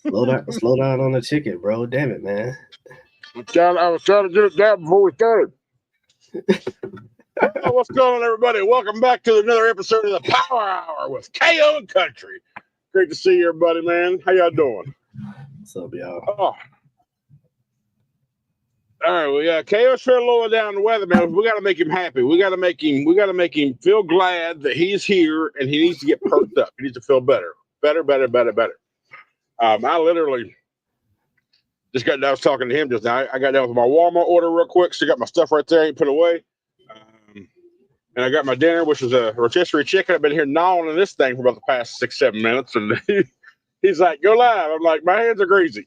Slow down on the chicken, bro. Damn it, man. I was trying to get it down before we started. Oh, what's going on, everybody? Welcome back to another episode of the Power Hour with KO and Country. Great to see you, everybody, man. How y'all doing? What's up, y'all? Oh. All right, we got KO's trying to lower down the weather, man. We got to make him happy. We got to make him feel glad that he's here, and he needs to get perked up. He needs to feel better. I literally just got down. I was talking to him just now. I got down with my Walmart order real quick. So I got my stuff right there. I ain't put away. And I got my dinner, which was a rotisserie chicken. I've been here gnawing on this thing for about the past 6-7 minutes. And he's like, go live. I'm like, my hands are greasy.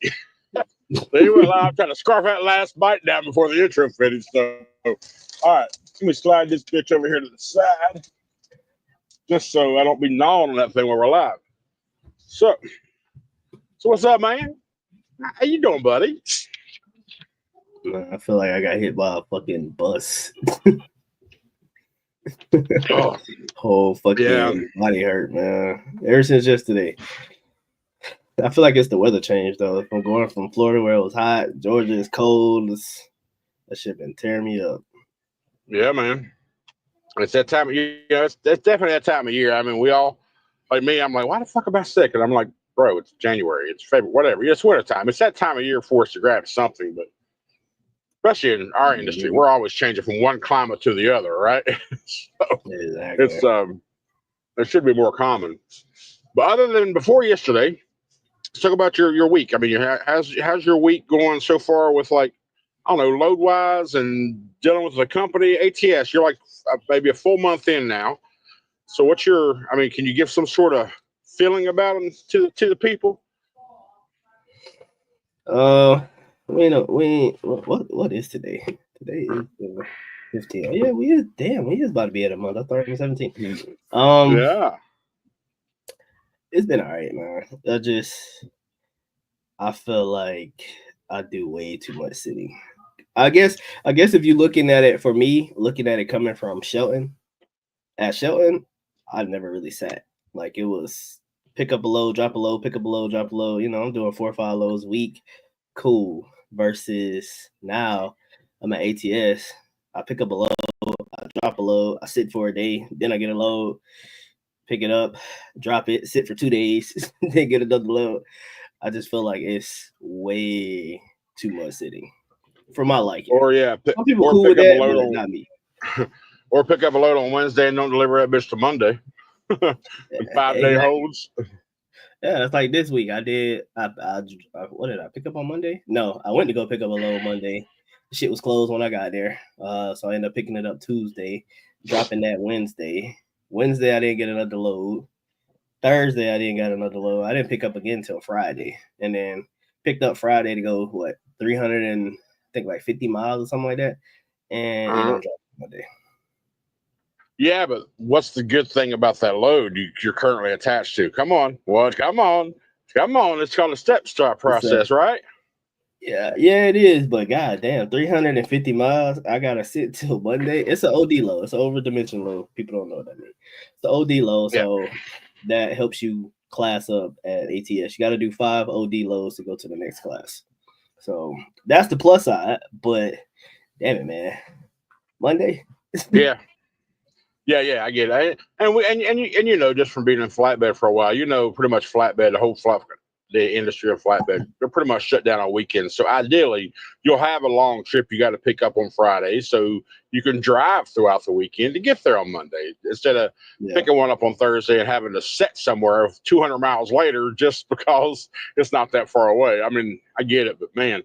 So he went live trying to scarf that last bite down before the intro finished. So, all right. Let me slide this bitch over here to the side. Just so I don't be gnawing on that thing while we're live. So what's up, man? How you doing, buddy? I feel like I got hit by a fucking bus. Whole fucking body hurt, man. Ever since yesterday. I feel like it's the weather change, though. If I'm going from Florida where it was hot, Georgia is cold. That shit been tearing me up. Yeah, man. It's that time of year. It's definitely that time of year. I mean, we all, like me, I'm like, why the fuck am I sick? And I'm like, bro, it's January, it's February, whatever. It's winter time. It's that time of year for us to grab something. But especially in our industry, we're always changing from one climate to the other, right? So exactly. It's it should be more common. But other than before yesterday, let's talk about your week. I mean, how's your week going so far with, like, I don't know, load wise and dealing with the company ATS? You're like maybe a full month in now. So what's can you give some sort of feeling about them to the people? What is today? Today is the 15th. Oh, yeah, we is about to be at a month. I thought it was 17. Yeah. It's been all right, man. I feel like I do way too much sitting. I guess if you're looking at it, for me, looking at it coming from Shelton, I've never really sat. Like, it was pick up a load, drop a load, pick up a load, drop a load. You know, I'm doing 4 or 5 loads a week. Cool. Versus now, I'm at ATS. I pick up a load, I drop a load, I sit for a day, then I get a load, pick it up, drop it, sit for 2 days, then get another load. I just feel like it's way too much sitting for my liking. Or some people cool with that, but not me. Or pick up a load on Wednesday and don't deliver that bitch to Monday. 5-day holds. Yeah, it's like this week. I did. What did I pick up on Monday? No, I went to go pick up a load Monday. The shit was closed when I got there, so I ended up picking it up Tuesday, dropping that Wednesday. Wednesday I didn't get another load. Thursday I didn't get another load. I didn't pick up again until Friday, and then picked up Friday to go 300 and I think like 50 miles or something like that, and it didn't drop Monday. Yeah, but what's the good thing about that load you're currently attached to? Come on. Come on. It's called a step start process, right? Yeah, it is. But goddamn, 350 miles. I gotta sit till Monday. It's an OD load. It's an over-dimension load. People don't know what that means. It's an OD load, so that helps you class up at ATS. You got to do 5 OD loads to go to the next class. So that's the plus side. But damn it, man, Monday. Yeah, I get it. And you know, just from being in flatbed for a while, you know, pretty much the industry of flatbed, they're pretty much shut down on weekends. So ideally, you'll have a long trip you got to pick up on Friday, so you can drive throughout the weekend to get there on Monday instead of picking one up on Thursday and having to set somewhere 200 miles later just because it's not that far away. I mean, I get it, but man,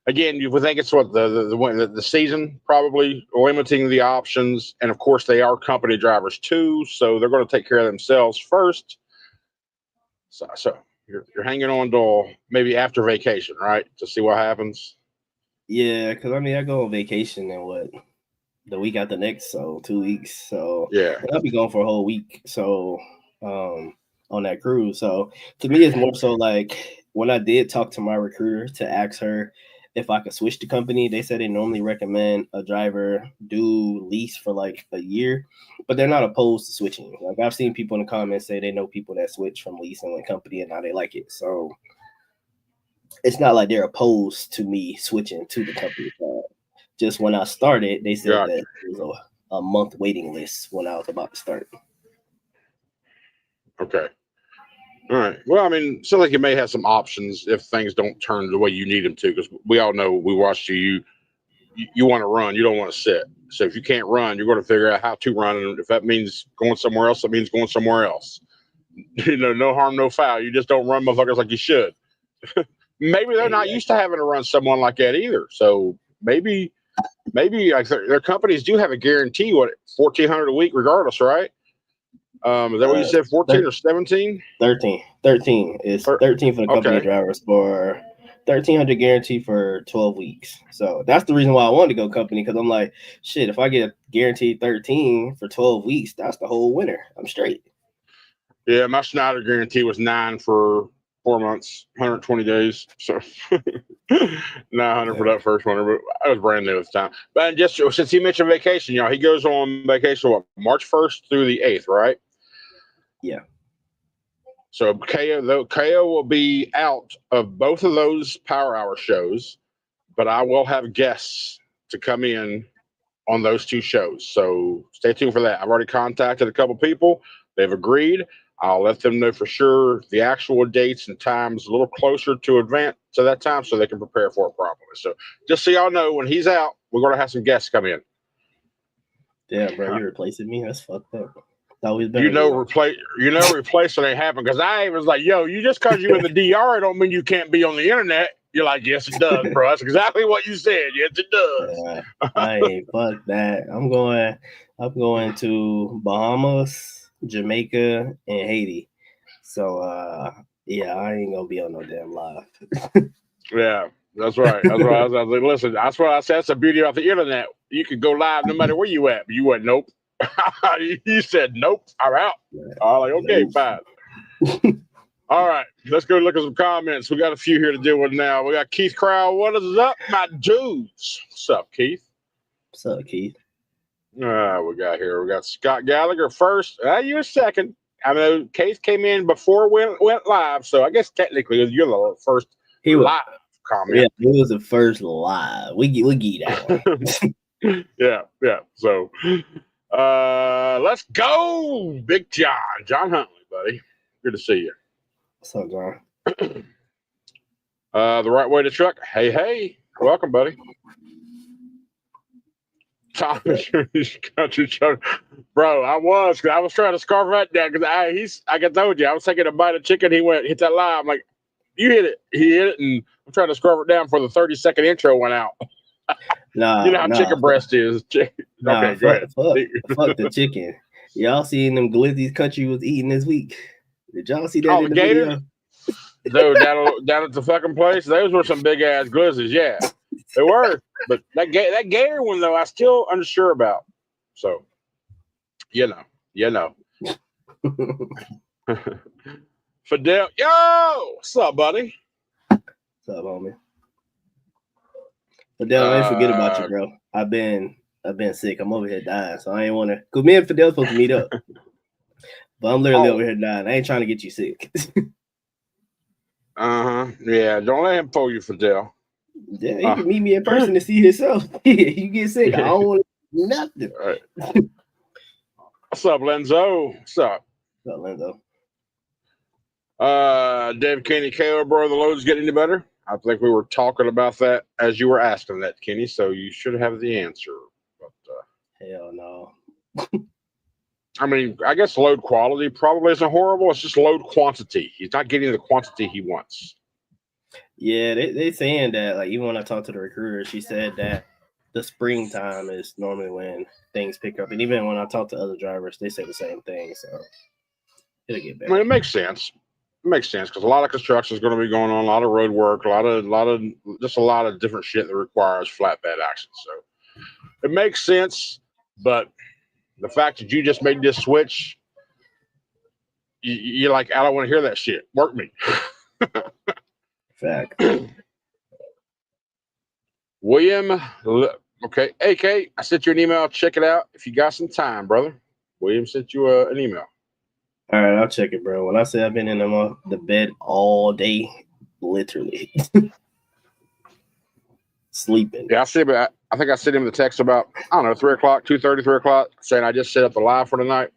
again, you would think it's what the season probably limiting the options, and of course they are company drivers too, so they're going to take care of themselves first. So you're hanging on till maybe after vacation, right, to see what happens. Yeah, because I mean I go on vacation in the week after next, so 2 weeks. So I'll be gone for a whole week. So on that cruise. So to me, it's more so like when I did talk to my recruiter to ask her if I could switch the company. They said they normally recommend a driver do lease for like a year, but they're not opposed to switching. Like I've seen people in the comments say they know people that switch from leasing one company and now they like it. So it's not like they're opposed to me switching to the company. Just when I started, they said that there was a month waiting list when I was about to start. Okay. All right. Well, I mean, so like you may have some options if things don't turn the way you need them to, because we all know we watched you want to run, you don't want to sit. So if you can't run, you're going to figure out how to run, and if that means going somewhere else, that means going somewhere else. No harm, no foul. You just don't run motherfuckers like you should. Maybe they're not used to having to run someone like that either. So maybe like their companies do have a guarantee, what, $1,400 a week regardless, right? Is that what you said, 14 or 17? 13. 13 is 13 for the company drivers for $1,300 guarantee for 12 weeks. So that's the reason why I wanted to go company, because I'm like, shit, if I get a guaranteed 13 for 12 weeks, that's the whole winter. I'm straight. Yeah, my Schneider guarantee was 9 for 4 months, 120 days. So 900 for that first winter, but I was brand new at the time. But just since he mentioned vacation, he goes on vacation what, March 1st through the 8th, right? Yeah. So KO will be out of both of those Power Hour shows, but I will have guests to come in on those 2 shows. So stay tuned for that. I've already contacted a couple people. They've agreed. I'll let them know for sure the actual dates and times a little closer to that time so they can prepare for it properly. So just so y'all know, when he's out, we're going to have some guests come in. Yeah, bro, you're replacing me? That's fucked up. Replacement ain't happen, because I was like, yo, you just because you in the DR don't mean you can't be on the internet. You're like, yes, it does, bro. That's exactly what you said. Yes, it does. I ain't fuck that. I'm going to Bahamas, Jamaica, and Haiti. So yeah, I ain't gonna be on no damn live. Yeah, that's right. That's right. I was like, listen, that's what I said. That's the beauty of the internet. You can go live no matter where you at. But you went, nope. You said nope. I'm out. I'm like, okay, fine. All right, let's go look at some comments. We got a few here to deal with now. We got Keith Crowell. What is up, my dudes? What's up, Keith? What's up, Keith? We got Scott Gallagher first. You're second. I know Keith came in before we went live, so I guess technically you're the first live comment. Yeah, he was the first live. We get that one. Yeah. So let's go, Big John Huntley, buddy. Good to see you. What's up, John? The Right Way to Truck. Hey, welcome, buddy. Thomas Country Truck. Bro, I was trying to scarf that down because like I told you, I was taking a bite of chicken. He hit that line. I'm like, you hit it. He hit it, and I'm trying to scarf it down before the 30-second intro went out. Nah, you know how chicken breast is. Okay, go ahead. Fuck the chicken. Y'all seen them glizzies Country was eating this week? Did y'all see that in the video? Dude, down at the fucking place, those were some big ass glizzies. Yeah, they were. But that gator one though, I still unsure about. So, you know. Fidel, yo, what's up, buddy? What's up, homie? Fidel, I ain't forget about you, bro. I've been sick. I'm over here dying, so I ain't want to. Cause me and Fidel supposed to meet up, but I'm literally over here dying. I ain't trying to get you sick. Yeah, don't let him pull you, Fidel. Yeah, he can meet me in person to see himself. You get sick. I don't want to do nothing. All right. What's up, Lenzo? What's up? What's up, Lenzo? Dave Kenny, KO, bro, the load's getting any better? I think we were talking about that as you were asking that, Kenny, so you should have the answer. But hell no. I mean, I guess load quality probably isn't horrible. It's just load quantity. He's not getting the quantity he wants. Yeah, they saying that, like, even when I talked to the recruiter, she said that the springtime is normally when things pick up. And even when I talk to other drivers, they say the same thing. So it'll get better. I mean, it makes sense. It makes sense because a lot of construction is going to be going on, a lot of road work, a lot of different shit that requires flatbed action. So it makes sense, but the fact that you just made this switch, you're like, I don't want to hear that shit. Work me. Fact. William, okay. AK, I sent you an email. Check it out if you got some time, brother. William sent you an email. All right, I'll check it, bro. When I say I've been in the bed all day, literally sleeping. Yeah, I see, but I think I sent him the text about, I don't know, 3 o'clock, 2:30, 3 o'clock, saying I just set up the live for tonight.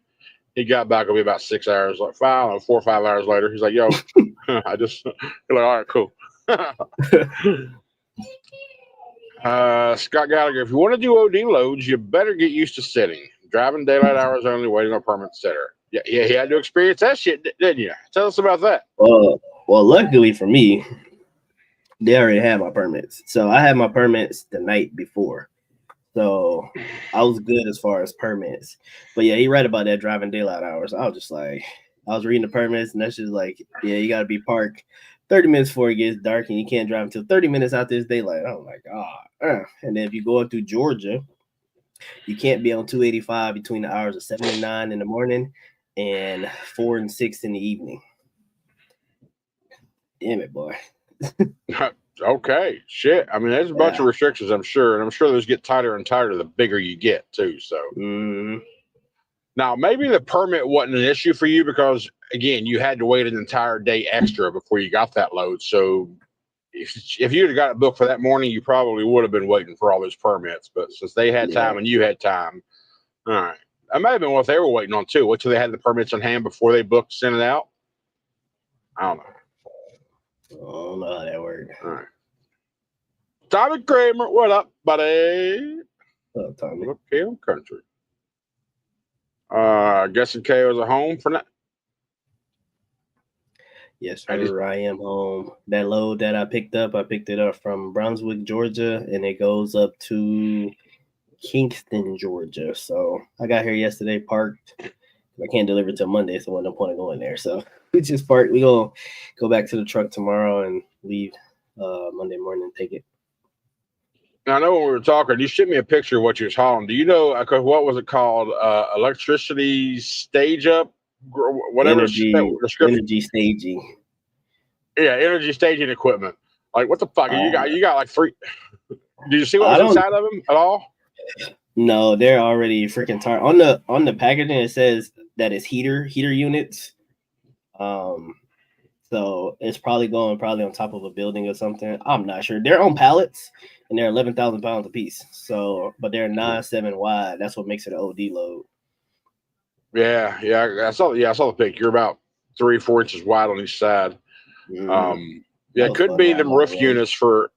He got back with me about 6 hours, like 4 or 5 hours later. He's like, yo, I just, he's like, all right, cool. Scott Gallagher, if you want to do OD loads, you better get used to sitting. Driving daylight hours only, waiting on permits, etc. Yeah, he had to experience that shit, didn't you? Tell us about that. Well, luckily for me, they already had my permits. So I had my permits the night before. So I was good as far as permits. But yeah, he read about that driving daylight hours. I was just like, I was reading the permits, and that's just like, yeah, you got to be parked 30 minutes before it gets dark, and you can't drive until 30 minutes after it's daylight. I'm like, And then if you go up through Georgia, you can't be on 285 between the hours of 7 and 9 in the morning and 4 and 6 in the evening. Damn it, boy. Okay, shit. I mean, there's a bunch of restrictions, I'm sure, and I'm sure those get tighter and tighter the bigger you get too. So now maybe the permit wasn't an issue for you because again, you had to wait an entire day extra before you got that load. So if you'd have got it booked for that morning, you probably would have been waiting for all those permits. But since they had time and you had time, all right. That might have been what they were waiting on too. Wait till they had the permits in hand before they booked, sent it out. I don't know. I don't know how that worked. All right. Tommy Kramer, what up, buddy? What up, Tommy? Okay, country. Guessing KO's at home for now. Yes, sir. I am home. That load that I picked it up from Brunswick, Georgia, and it goes up to Kingston, Georgia. So I got here yesterday, parked. I can't deliver till Monday, so no point of going there. So we just parked. We gonna go back to the truck tomorrow and leave Monday morning and take it. Now, I know when we were talking, you sent me a picture of what you was hauling. Do you know what was it called? Electricity stage up, whatever. Energy staging. Yeah, energy staging equipment. Like what the fuck? You got like 3. Did you see what was inside of them at all? No, they're already freaking tired. On the packaging, it says that it's heater units. So it's probably on top of a building or something. I'm not sure. They're on pallets and they're 11,000 pounds a piece. So, but they're 9.7 wide. That's what makes it an OD load. Yeah. I saw the pic. You're about 3-4 inches wide on each side. It could be them roof units for.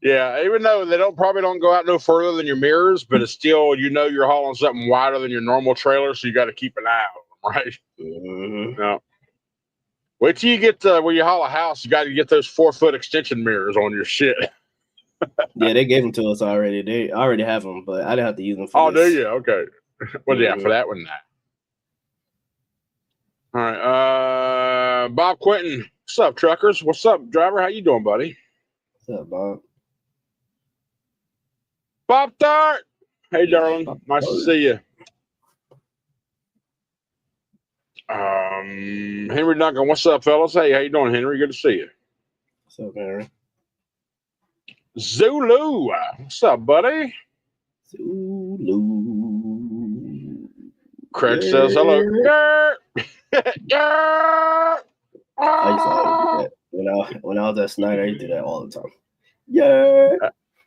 Yeah, even though they probably don't go out no further than your mirrors, but it's still, you're hauling something wider than your normal trailer, so you got to keep an eye on them, right? No. Wait till you get when you haul a house, you got to get those 4-foot extension mirrors on your shit. Yeah, they gave them to us already. They already have them, but I didn't have to use them for this. Do you? Okay. Well, yeah, for that one, that. All right. Bob Quentin, what's up, truckers? What's up, driver? How you doing, buddy? What's up, Bob? Bob Dart. Hey, darling. Nice to see you. Henry Duncan, what's up, fellas? Hey, how you doing, Henry? Good to see you. What's up, Henry? Zulu, what's up, buddy? Zulu. Craig says hello. I used to do that. When I was at Snyder, I used to do that all the time. Yeah.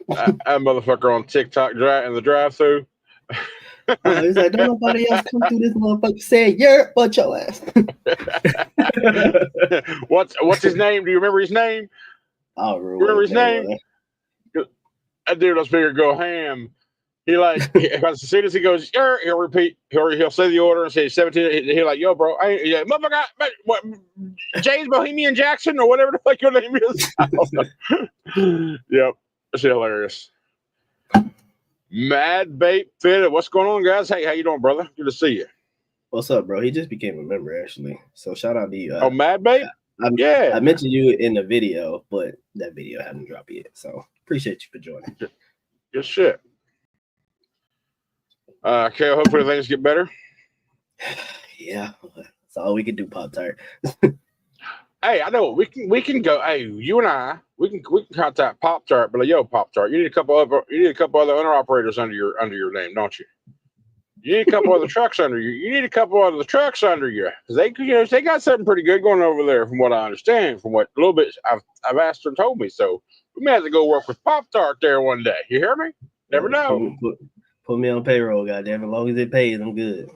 That motherfucker on TikTok in the drive-through. He's like, don't nobody else come through this motherfucker saying, yeah, but your ass. What's his name? Do you remember his name? I don't remember his name. That dude on speaker go ham. He like as soon as he goes, he'll repeat. He'll say the order and say 17. He'll like, yo, bro, motherfucker, what? James Bohemian Jackson or whatever the fuck your name is. Yep, that's hilarious. Mad Bait Fitted. What's going on, guys? Hey, how you doing, brother? Good to see you. What's up, bro? He just became a member, actually. So shout out to you. Mad Bait? I mentioned you in the video, but that video hasn't dropped yet. So appreciate you for joining. Good shit. Okay, hopefully things get better. Yeah, that's all we can do, Pop Tart. Hey, I know we can go. Hey, you and I, we can contact Pop Tart, but like, yo, Pop Tart, you need a couple other owner operators under your name, don't you? You need a couple other trucks under you. You need a couple other trucks under you because they got something pretty good going over there, from what I understand, from what a little bit I've asked her and told me. So we may have to go work with Pop Tart there one day. You hear me? Never know. Put me on payroll, goddamn. As long as it pays, I'm good.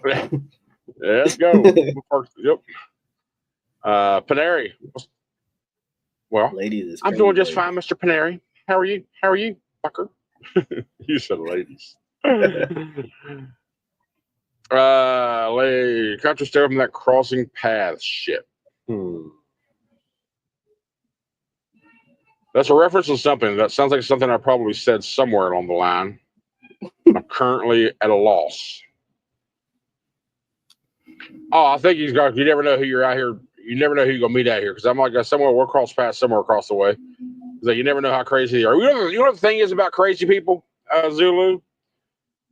Let's go. Yep. Paneri. Well, ladies, I'm doing just fine, Mr. Paneri. How are you? How are you, fucker? You said ladies. Country stay from that crossing paths shit. That's a reference to something. That sounds like something I probably said somewhere along the line. I'm currently at a loss. Oh, I think he's got. You never know who you're out here. You never know who you're gonna meet out here. Because I'm like somewhere we'll cross paths somewhere across the way. Like you never know how crazy they are. You know what the thing is about crazy people, Zulu,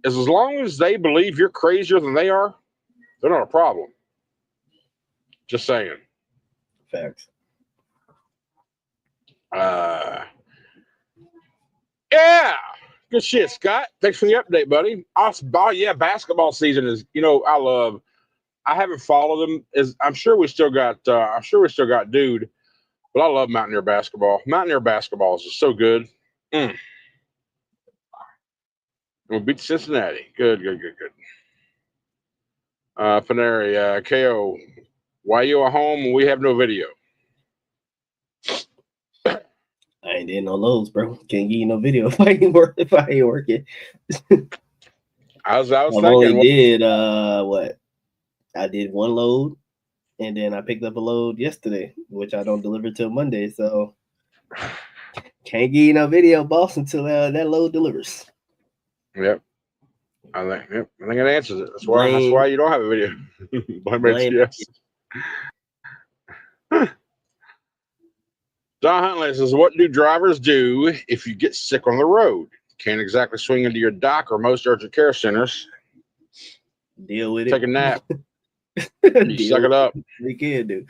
is as long as they believe you're crazier than they are, they're not a problem. Just saying. Facts. Yeah. Good shit, Scott. Thanks for the update, buddy. Awesome. Oh, yeah, basketball season is, I haven't followed them. I'm sure we still got dude, but I love Mountaineer basketball. Mountaineer basketball is just so good. We'll beat Cincinnati. Good. Paneri, KO. Why you at home and we have no video? I ain't did no loads, bro. Can't give you no video if I ain't working. I was thinking. Only did what? I did one load, and then I picked up a load yesterday, which I don't deliver till Monday. So can't give you no video, boss, until that load delivers. Yep. I think it answers it. That's why you don't have a video. Blame. Yes. Don Huntley says, what do drivers do if you get sick on the road? Can't exactly swing into your dock or most urgent care centers. Deal with it. Take a nap. You suck it up. We can do.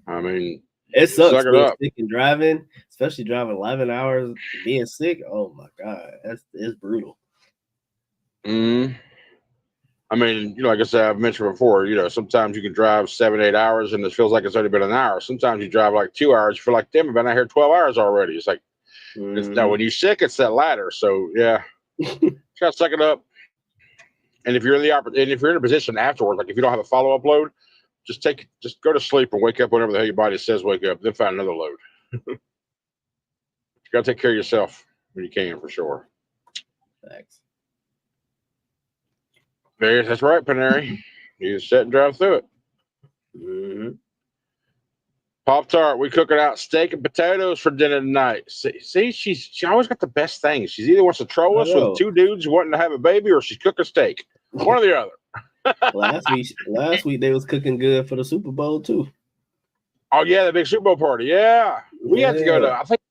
I mean, it sucks being sick and driving, especially driving 11 hours, being sick. Oh my God, it's brutal. I mean, like I said, I've mentioned before, sometimes you can drive 7-8 hours and it feels like it's only been an hour. Sometimes you drive like 2 hours, you feel like, damn, I've been out here 12 hours already. It's like, now when you're sick, it's that latter. So yeah, try to suck it up. And if you're in a position afterwards, like if you don't have a follow-up load, just go to sleep and wake up whenever the hell your body says wake up, then find another load. You got to take care of yourself when you can, for sure. Thanks. That's right, Paneri. You just sit and drive through it. Pop Tart, we cooking out steak and potatoes for dinner tonight. See, she always got the best things. She either wants to troll us with two dudes wanting to have a baby, or she's cooking steak. One or the other. last week they was cooking good for the Super Bowl too. Oh yeah, the big Super Bowl party. Yeah, we have to go to. I think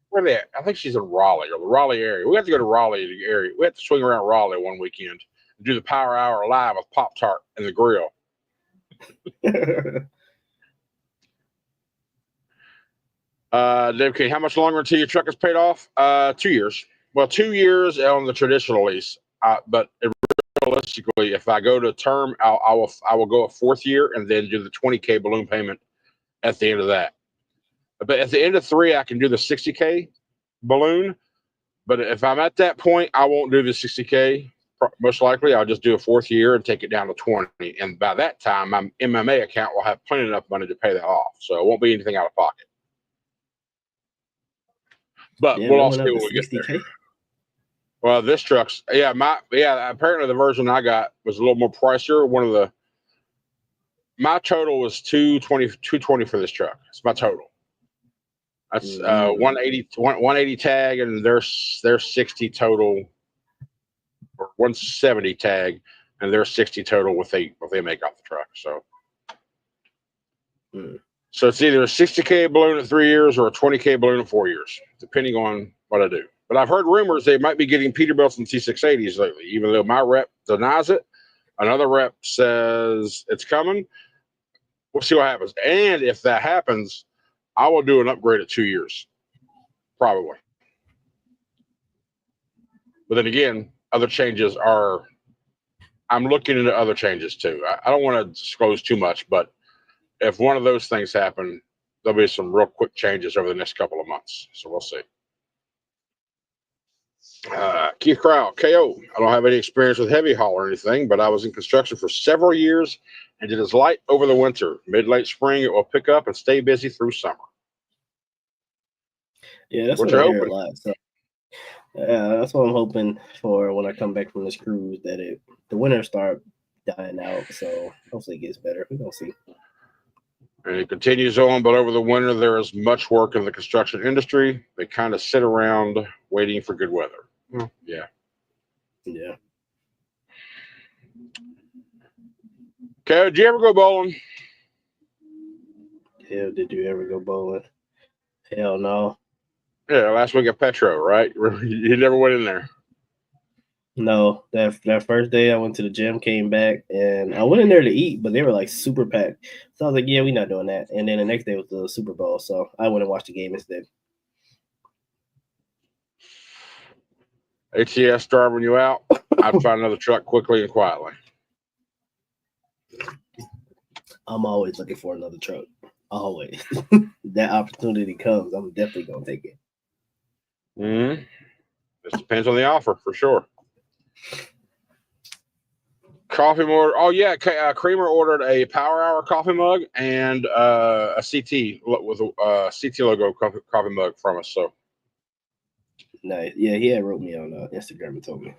she's in Raleigh or the Raleigh area. We have to go to Raleigh area. We have to swing around Raleigh one weekend. Do the Power Hour live with Pop Tart and the grill. Dave K, how much longer until your truck is paid off? 2 years. Well, 2 years on the traditional lease. But realistically, if I go to term, I will go a 4th year and then do the $20K balloon payment at the end of that. But at the end of 3, I can do the $60K balloon. But if I'm at that point, I won't do the $60K. Most likely, I'll just do a 4th year and take it down to 20. And by that time, my MMA account will have plenty enough money to pay that off. So it won't be anything out of pocket. But we'll all see when we get there. Well, this truck's apparently the version I got was a little more pricier. My total was $220 for this truck. It's my total. That's 180 tag, and there's 60 total. Or 170 tag, and there's 60 total what they make off the truck. So it's either a 60K balloon at 3 years or a 20K balloon at 4 years, depending on what I do. But I've heard rumors they might be getting Peterbilts and T680s lately, even though my rep denies it. Another rep says it's coming. We'll see what happens. And if that happens, I will do an upgrade at 2 years, probably. But then again, other changes are. I'm looking into other changes too. I don't want to disclose too much, but if one of those things happen, there'll be some real quick changes over the next couple of months. So we'll see. Keith Crowell, KO. I don't have any experience with heavy haul or anything, but I was in construction for several years and it is light over the winter. Mid-late spring, it will pick up and stay busy through summer. Yeah, that's what I hear a lot. So, that's what I'm hoping for when I come back from this cruise, that the winter start dying out. So hopefully it gets better. We're going to see. And it continues on, but over the winter, there is much work in the construction industry. They kind of sit around waiting for good weather. Yeah. Yeah. Okay, did you ever go bowling? Hell, did you ever go bowling? Hell no. Yeah, last week at Petro, right? You never went in there. No, that first day I went to the gym, came back, and I went in there to eat, but they were like super packed. So I was like, yeah, we're not doing that. And then the next day was the Super Bowl, so I went and watched the game instead. ATS driving you out, I'd find another truck quickly and quietly. I'm always looking for another truck. Always. That opportunity comes, I'm definitely going to take it. Mm-hmm. This depends on the offer, for sure. Coffee order. Oh yeah, Creamer ordered a Power Hour coffee mug and a CT with a CT logo coffee mug from us. So nice. Yeah, he had wrote me on Instagram and told me.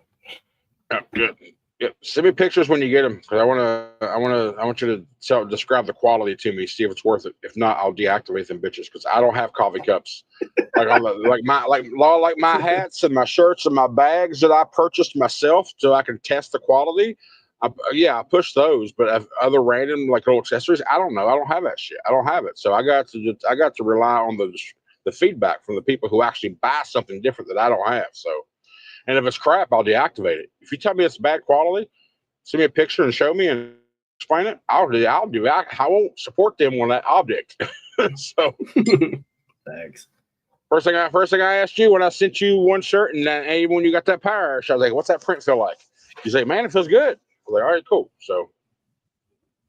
Yeah, good. Yeah, send me pictures when you get them, because I want you to describe the quality to me, see if it's worth it. If not, I'll deactivate them bitches, because I don't have coffee cups like my hats and my shirts and my bags that I purchased myself so I can test the quality. I push those, but other random like little accessories, I don't know. I don't have that shit. I don't have it, so I got to rely on the feedback from the people who actually buy something different that I don't have. So. And if it's crap, I'll deactivate it. If you tell me it's bad quality, send me a picture and show me and explain it. I'll do. I won't support them on that object. So, thanks. First thing I asked you when I sent you one shirt, and when you got that Power shirt, I was like, "What's that print feel like?" You say, "Man, it feels good." I was like, "All right, cool." So,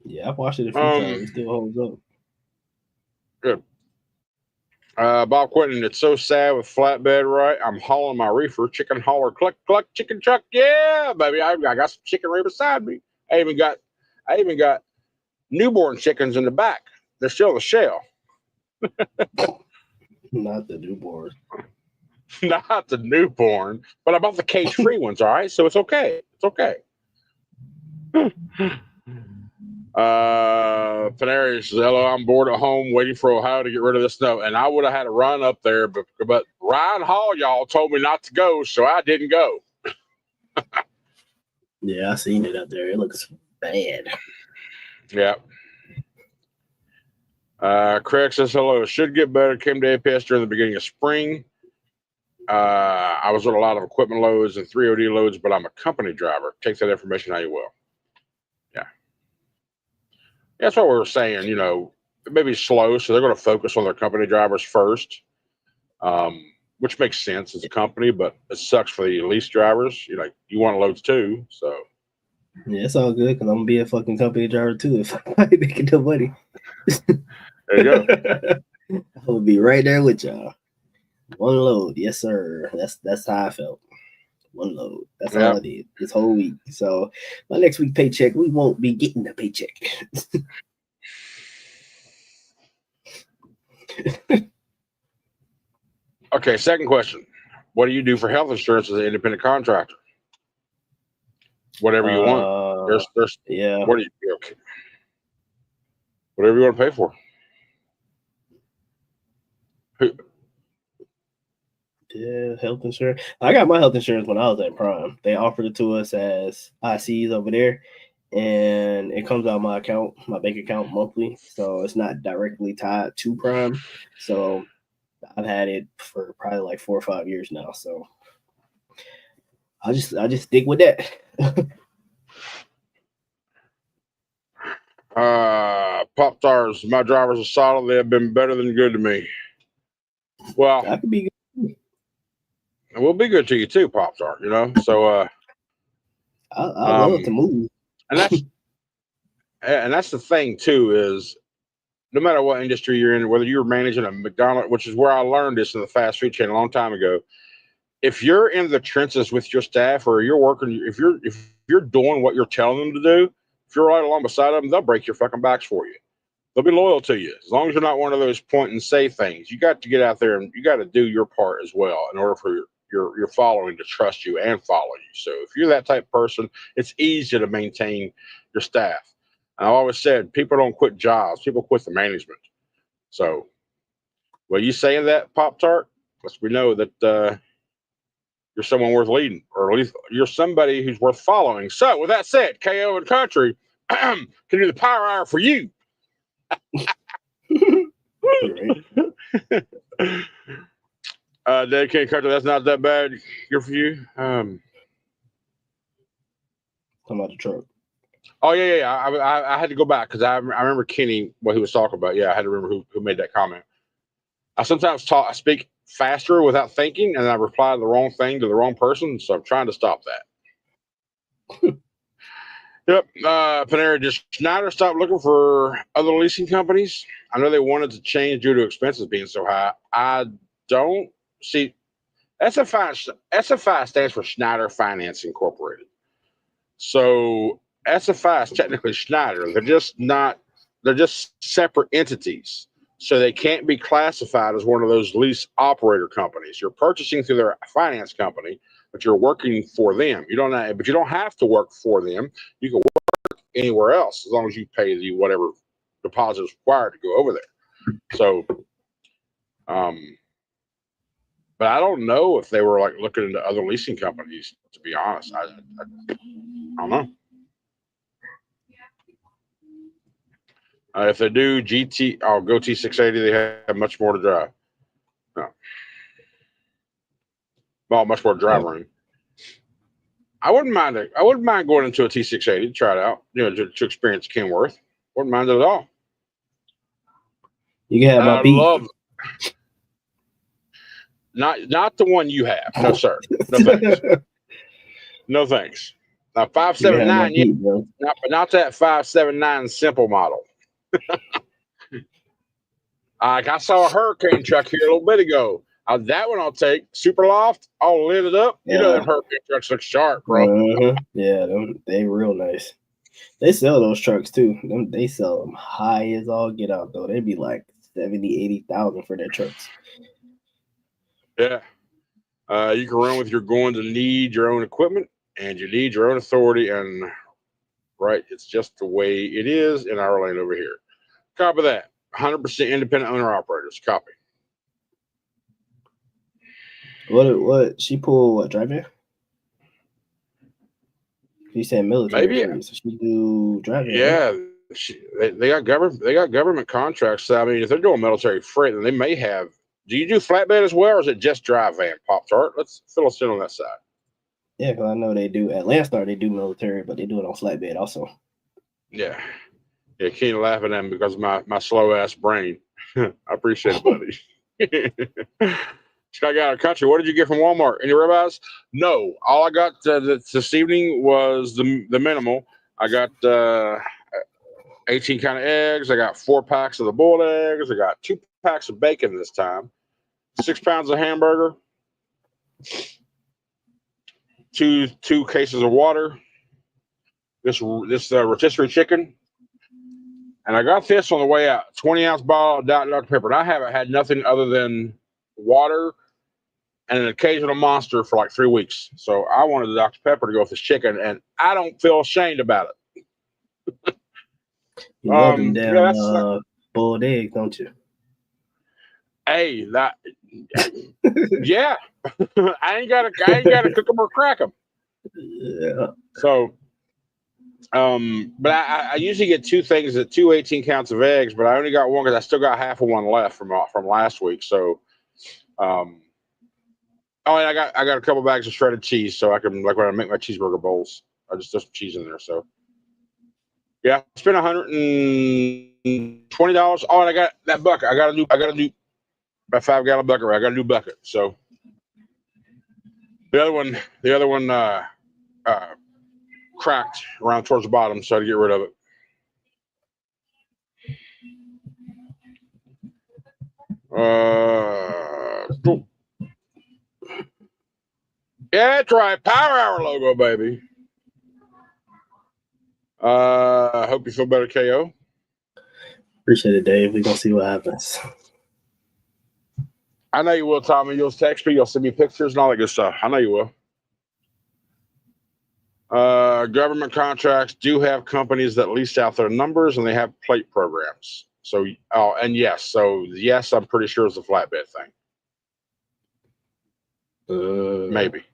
yeah, I've watched it a few times. It still holds up. Good. Bob Quinton, it's so sad with flatbed, right? I'm hauling my reefer, chicken hauler, cluck, cluck, chicken truck. Yeah, baby. I got some chicken right beside me. I even got newborn chickens in the back. They're still in the shell. Not the newborn. Not the newborn, but I bought the cage-free ones, all right? So it's okay. It's okay. Panari says, hello, I'm bored at home waiting for Ohio to get rid of the snow. And I would have had to run up there, but Ryan Hall, y'all told me not to go, so I didn't go. Yeah, I seen it up there. It looks bad. Yeah. Craig says, hello. It should get better. Came to APS during the beginning of spring. I was on a lot of equipment loads and 3OD loads, but I'm a company driver. Take that information how you will. Yeah. That's what we were saying, it may be slow, so they're going to focus on their company drivers first, which makes sense as a company, but it sucks for the lease drivers. You want loads too, so. Yeah, it's all good, because I'm going to be a fucking company driver too if I ain't making no money. There you go. I will be right there with y'all. One load, yes sir. That's how I felt. One load. That's all I did this whole week. So my next week paycheck, we won't be getting the paycheck. Okay, second question. What do you do for health insurance as an independent contractor? Whatever you want. Yeah. Okay. Whatever you want to pay for. Yeah, health insurance. I got my health insurance when I was at Prime. They offered it to us as ICs over there, and it comes out of my account, my bank account monthly. So it's not directly tied to Prime. So I've had it for probably like 4 or 5 years now. So I just stick with that. Pop Stars, my drivers are solid. They have been better than good to me. Well, That could be good. We'll be good to you too, Pop Star. You know, so I love to move. and that's the thing too, is no matter what industry you're in, whether you're managing a McDonald's, which is where I learned this in the fast food chain a long time ago. If you're in the trenches with your staff, or you're working, if you're doing what you're telling them to do, if you're right along beside them, they'll break your fucking backs for you. They'll be loyal to you as long as you're not one of those point and say things. You got to get out there and you got to do your part as well in order for your following to trust you and follow you. So if you're that type of person, it's easy to maintain your staff. And I've always said, people don't quit jobs, people quit the management. So, well, you saying that, Pop Tart, lets we know that you're someone worth leading, or at least you're somebody who's worth following. So, with that said, KO and Country can do the power hour for you. Dedicated Country, that's not that bad. Good for you. Talking about the truck. Oh yeah. I had to go back because I remember Kenny, what he was talking about. Yeah, I had to remember who made that comment. I sometimes I speak faster without thinking, and I reply the wrong thing to the wrong person. So I'm trying to stop that. Yep. Panera, did Schneider stop looking for other leasing companies? I know they wanted to change due to expenses being so high. I don't see. SFI stands for Schneider Finance Incorporated. So SFI is technically Schneider. They're just separate entities. So they can't be classified as one of those lease operator companies. You're purchasing through their finance company, but you're working for them. You don't have to work for them. You can work anywhere else as long as you pay the whatever deposit is required to go over there. So, but I don't know if they were like looking into other leasing companies. To be honest, I don't know. If they do GT, I'll go T680. They have much more to drive. No. Well, much more drive room. I wouldn't mind it. I wouldn't mind going into a T680 to try it out. You know, to experience Kenworth. Wouldn't mind it at all. You can have my beat. Love. Not the one you have. No, sir. No thanks. No thanks. Now 579, yeah, not that 579 simple model. I saw a Hurricane truck here a little bit ago. That one I'll take. Super loft, all lit it up. Yeah. You know them Hurricane trucks look sharp, bro. Yeah, they real nice. They sell those trucks too. They sell them high as all get out though. They'd be like 70,000, 80,000 for their trucks. Yeah. You can run with you're going to need your own equipment and you need your own authority, and right, it's just the way it is in our lane over here. Copy that. 100% independent owner operators. Copy. What she pulled? What driving? She said military. Maybe. So she do driving. Yeah, right? They got government. They got government contracts. So, I mean, if they're doing military freight, then they may have. Do you do flatbed as well, or is it just drive van? Pop Tart. Let's fill us in on that side. Yeah, because I know they do at Landstar. They do military, but they do it on flatbed also. Yeah. Yeah, Kenny laughing at me because of my slow ass brain. I appreciate it, buddy. I got a country. What did you get from Walmart? Any ribeyes? No. All I got this evening was the minimal. I got 18 kind of eggs. I got 4 packs of the boiled eggs. I got 2 packs of bacon this time. 6 pounds of hamburger. 2 cases of water. This rotisserie chicken. And I got this on the way out. 20-ounce bottle of Dr. Pepper. And I haven't had nothing other than water and an occasional Monster for like 3 weeks. So I wanted the Dr. Pepper to go with this chicken, and I don't feel ashamed about it. You love them damn boiled eggs, don't you? Hey, yeah. I ain't gotta cook them or crack them. Yeah. So, but I usually get 2 things at 2 18 counts of eggs, but I only got one because I still got half of one left from last week. So, oh, and I got a couple bags of shredded cheese, so I can, like, when I make my cheeseburger bowls, I just throw some cheese in there. So, yeah, I spent $190 $20. Oh, and I got that bucket. I got a new about 5-gallon bucket. I got a new bucket. So the other one cracked around towards the bottom, so I had to get rid of it. Cool. Yeah, that's right. Power Hour logo, baby. I hope you feel better, KO. Appreciate it, Dave. We're gonna see what happens. I know you will, Tommy. You'll text me, you'll send me pictures and all that good stuff. I know you will. Government contracts do have companies that lease out their numbers, and they have plate programs. So, and yes, I'm pretty sure it's a flatbed thing. Maybe.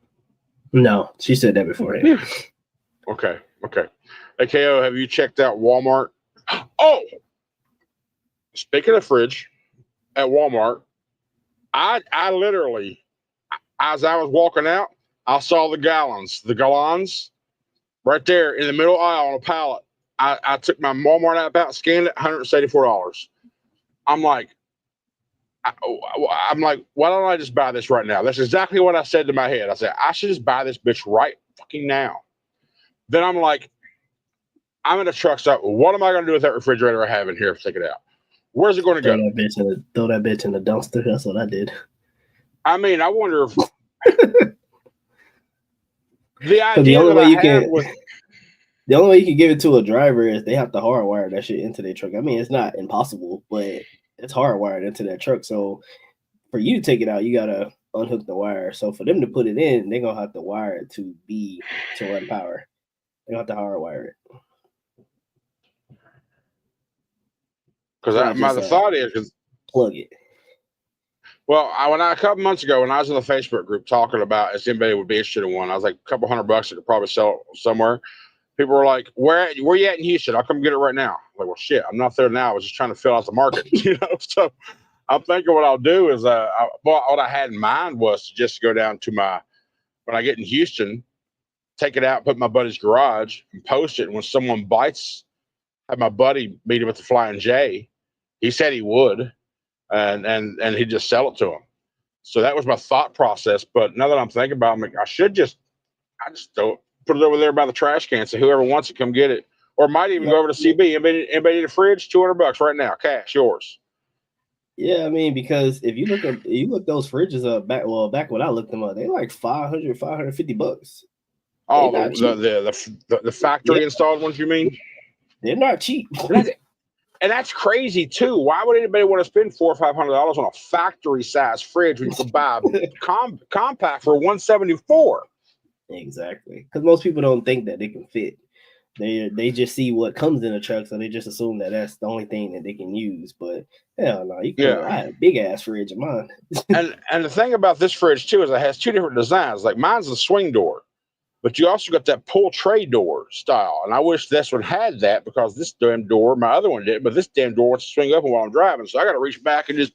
No, she said that beforehand. Okay. Hey, KO, have you checked out Walmart? Oh, speaking of fridge, at Walmart, I literally, as I was walking out, I saw the gallons right there in the middle aisle on a pallet. I took my Walmart app out, scanned it, $174. I'm like, why don't I just buy this right now? That's exactly what I said to my head. I said, I should just buy this bitch right fucking now. Then I'm like, I'm in a truck stop. What am I going to do with that refrigerator I have in here? Take it out. Where's it going to go? Throw that bitch in the dumpster. That's what I did. I mean, I wonder if the only way you can give it to a driver is they have to hardwire that shit into their truck. I mean, it's not impossible, but it's hardwired into that truck. So for you to take it out, you gotta unhook the wire. So for them to put it in, they're gonna have to wire it to run power. They have to hardwire it. Because my thought is plug it. Well, a couple months ago, when I was in the Facebook group talking about if anybody would be interested in one, I was like, a couple $100 I could probably sell it somewhere. People were like, where you at in Houston? I'll come get it right now. I'm like, well, shit, I'm not there now. I was just trying to fill out the market, So I'm thinking what I'll do is, what I had in mind was to just go down to when I get in Houston, take it out, put it in my buddy's garage, and post it. And when someone bites, have my buddy meet him at the Flying J. He said he would, and he'd just sell it to him. So that was my thought process. But now that I'm thinking about it, I'm like, I just don't put it over there by the trash can. So whoever wants it, come get it. Or might even go over to CB. Anybody need a fridge? $200 right now, cash, yours. Yeah, I mean, because if you look those fridges up back when I looked them up, they're like $500, $550. Oh, the factory installed ones, you mean? They're not cheap. And that's crazy too. Why would anybody want to spend $400 or $500 on a factory size fridge when you could buy a compact for $174? Exactly, because most people don't think that they can fit. They just see what comes in a truck, so they just assume that that's the only thing that they can use. But hell no, I had a big ass fridge of mine. and the thing about this fridge too is it has two different designs. Like mine's a swing door, but you also got that pull tray door style. And I wish this one had that, because this damn door, my other one did, but this damn door wants to swing up while I'm driving. So I got to reach back and just,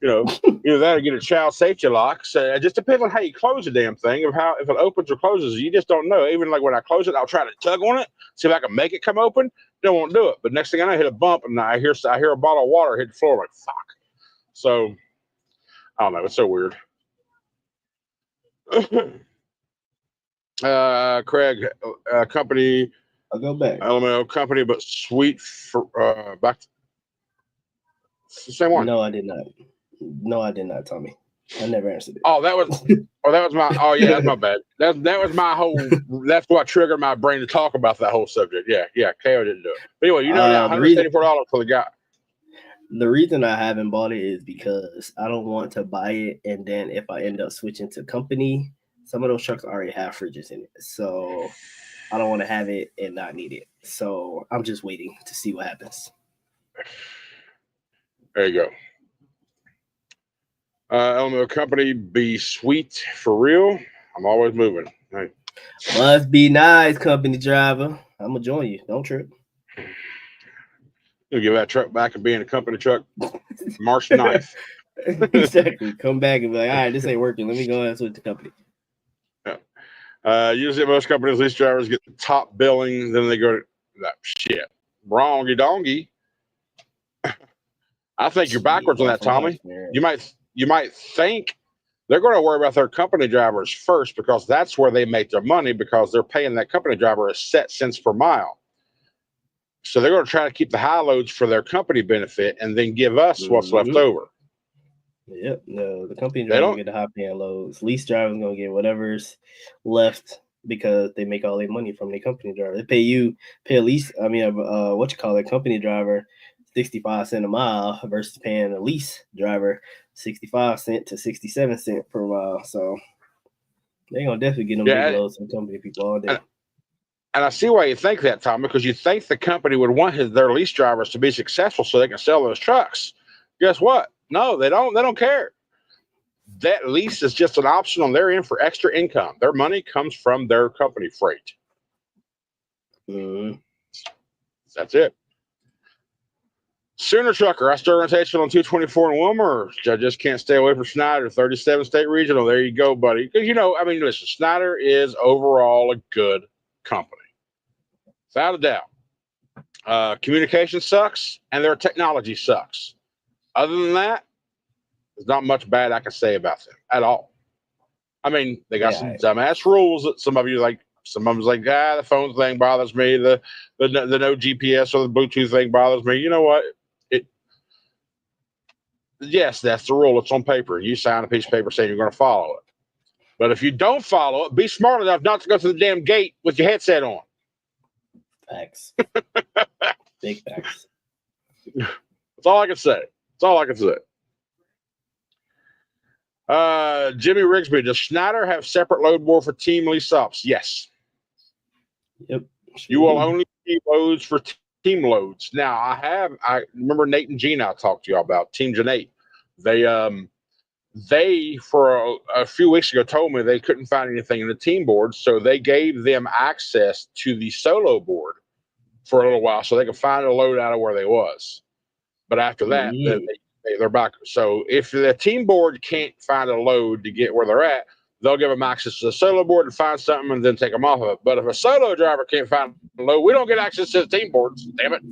either that or get a child safety lock. So it just depends on how you close the damn thing, if it opens or closes. You just don't know. Even like when I close it, I'll try to tug on it, see if I can make it come open. Don't want to do it. But next thing I know, I hit a bump and I hear a bottle of water hit the floor. I'm like, fuck. So I don't know. It's so weird. Craig, company. I'll go back. LML company, but sweet for back. It's the same one. No, I did not. No, I did not, Tommy. I never answered it. That was my. Oh yeah, that's my bad. That was my whole. That's what triggered my brain to talk about that whole subject. Yeah. KO didn't do it. But anyway, now $184 for the guy. The reason I haven't bought it is because I don't want to buy it, and then if I end up switching to company, some of those trucks already have fridges in it. So I don't want to have it and not need it. So I'm just waiting to see what happens. There you go. LML company, be sweet for real. I'm always moving. Hey. Must be nice, company driver. I'm going to join you. Don't trip. You'll give that truck back and be in a company truck March 9th. Exactly. Come back and be like, all right, this ain't working. Let me go ahead and switch the company. Yeah. Usually most companies, lease drivers get the top billing, then they go to that shit. Wrongy dongy. I think you're backwards on that, Tommy. You might think they're going to worry about their company drivers first because that's where they make their money because they're paying that company driver a set cents per mile. So they're going to try to keep the high loads for their company benefit and then give us what's left over. Yep. No, the company driver will get the high paying loads. Lease driver's going to get whatever's left because they make all their money from their company driver. They pay a lease. I mean, company driver 65 cents a mile versus paying a lease driver 65 cents to 67 cents per mile. So they're going to definitely get them big loads from company people all day. And I see why you think that, Tom, because you think the company would want their lease drivers to be successful so they can sell those trucks. Guess what? No, they don't. They don't care. That lease is just an option on their end for extra income. Their money comes from their company freight. That's it. Sooner Trucker, I still rotation on 224 in Wilmer. I just can't stay away from Snyder, 37 state regional. There you go, buddy. Because, listen, Snyder is overall a good company. Without a doubt. Communication sucks, and their technology sucks. Other than that, there's not much bad I can say about them at all. I mean, they got some dumbass rules that some of you like. Some of them's like, the phone thing bothers me. The no GPS or the Bluetooth thing bothers me. You know what? Yes, that's the rule. It's on paper. You sign a piece of paper saying you're going to follow it. But if you don't follow it, be smart enough not to go to the damn gate with your headset on. Facts. Big facts. That's all I can say. Jimmy Rigsby, does Schneider have separate load board for team lease ups? Yes. Yep. You will only see loads for team loads. Now, I remember Nate and Gina I talked to you about, Team Janate. They for a few weeks ago told me they couldn't find anything in the team board, so they gave them access to the solo board for a little while so they could find a load out of where they was. But after that, they're back. So if the team board can't find a load to get where they're at, they'll give them access to the solo board and find something and then take them off of it. But if a solo driver can't find a load, we don't get access to the team boards. Damn it.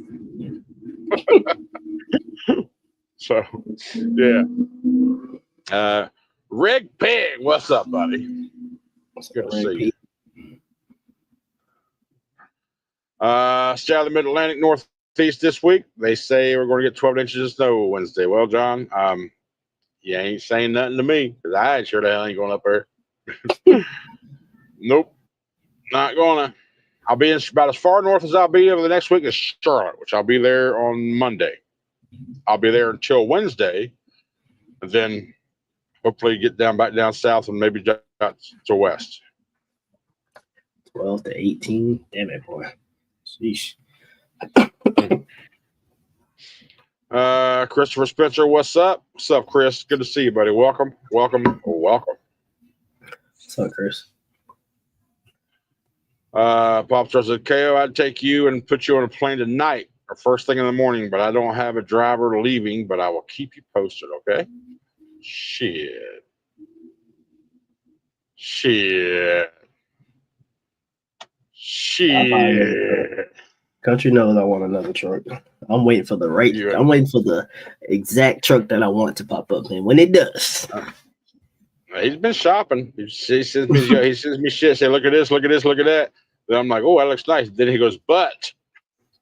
So, yeah. Rick Pig, what's up, buddy? Good to see you. Stay out of the Mid-Atlantic Northeast this week. They say we're going to get 12 inches of snow Wednesday. Well, John, you ain't saying nothing to me because I sure the hell ain't going up there. Nope, not gonna. I'll be about as far north as I'll be over the next week is Charlotte, which I'll be there on Monday. I'll be there until Wednesday, and then hopefully get back down south and maybe out to west. 12 to 18. Damn it, boy. Sheesh. Christopher Spencer, what's up? What's up, Chris? Good to see you, buddy. Welcome. What's up, Chris? Pop Star said, KO, I'd take you and put you on a plane tonight or first thing in the morning, but I don't have a driver leaving, but I will keep you posted, okay? Shit. Country knows I want another truck. I'm waiting for I'm waiting for the exact truck that I want to pop up. And when it does, he's been shopping. He sends me shit. Say, look at this, look at this, look at that. Then I'm like, oh, that looks nice. Then he goes, but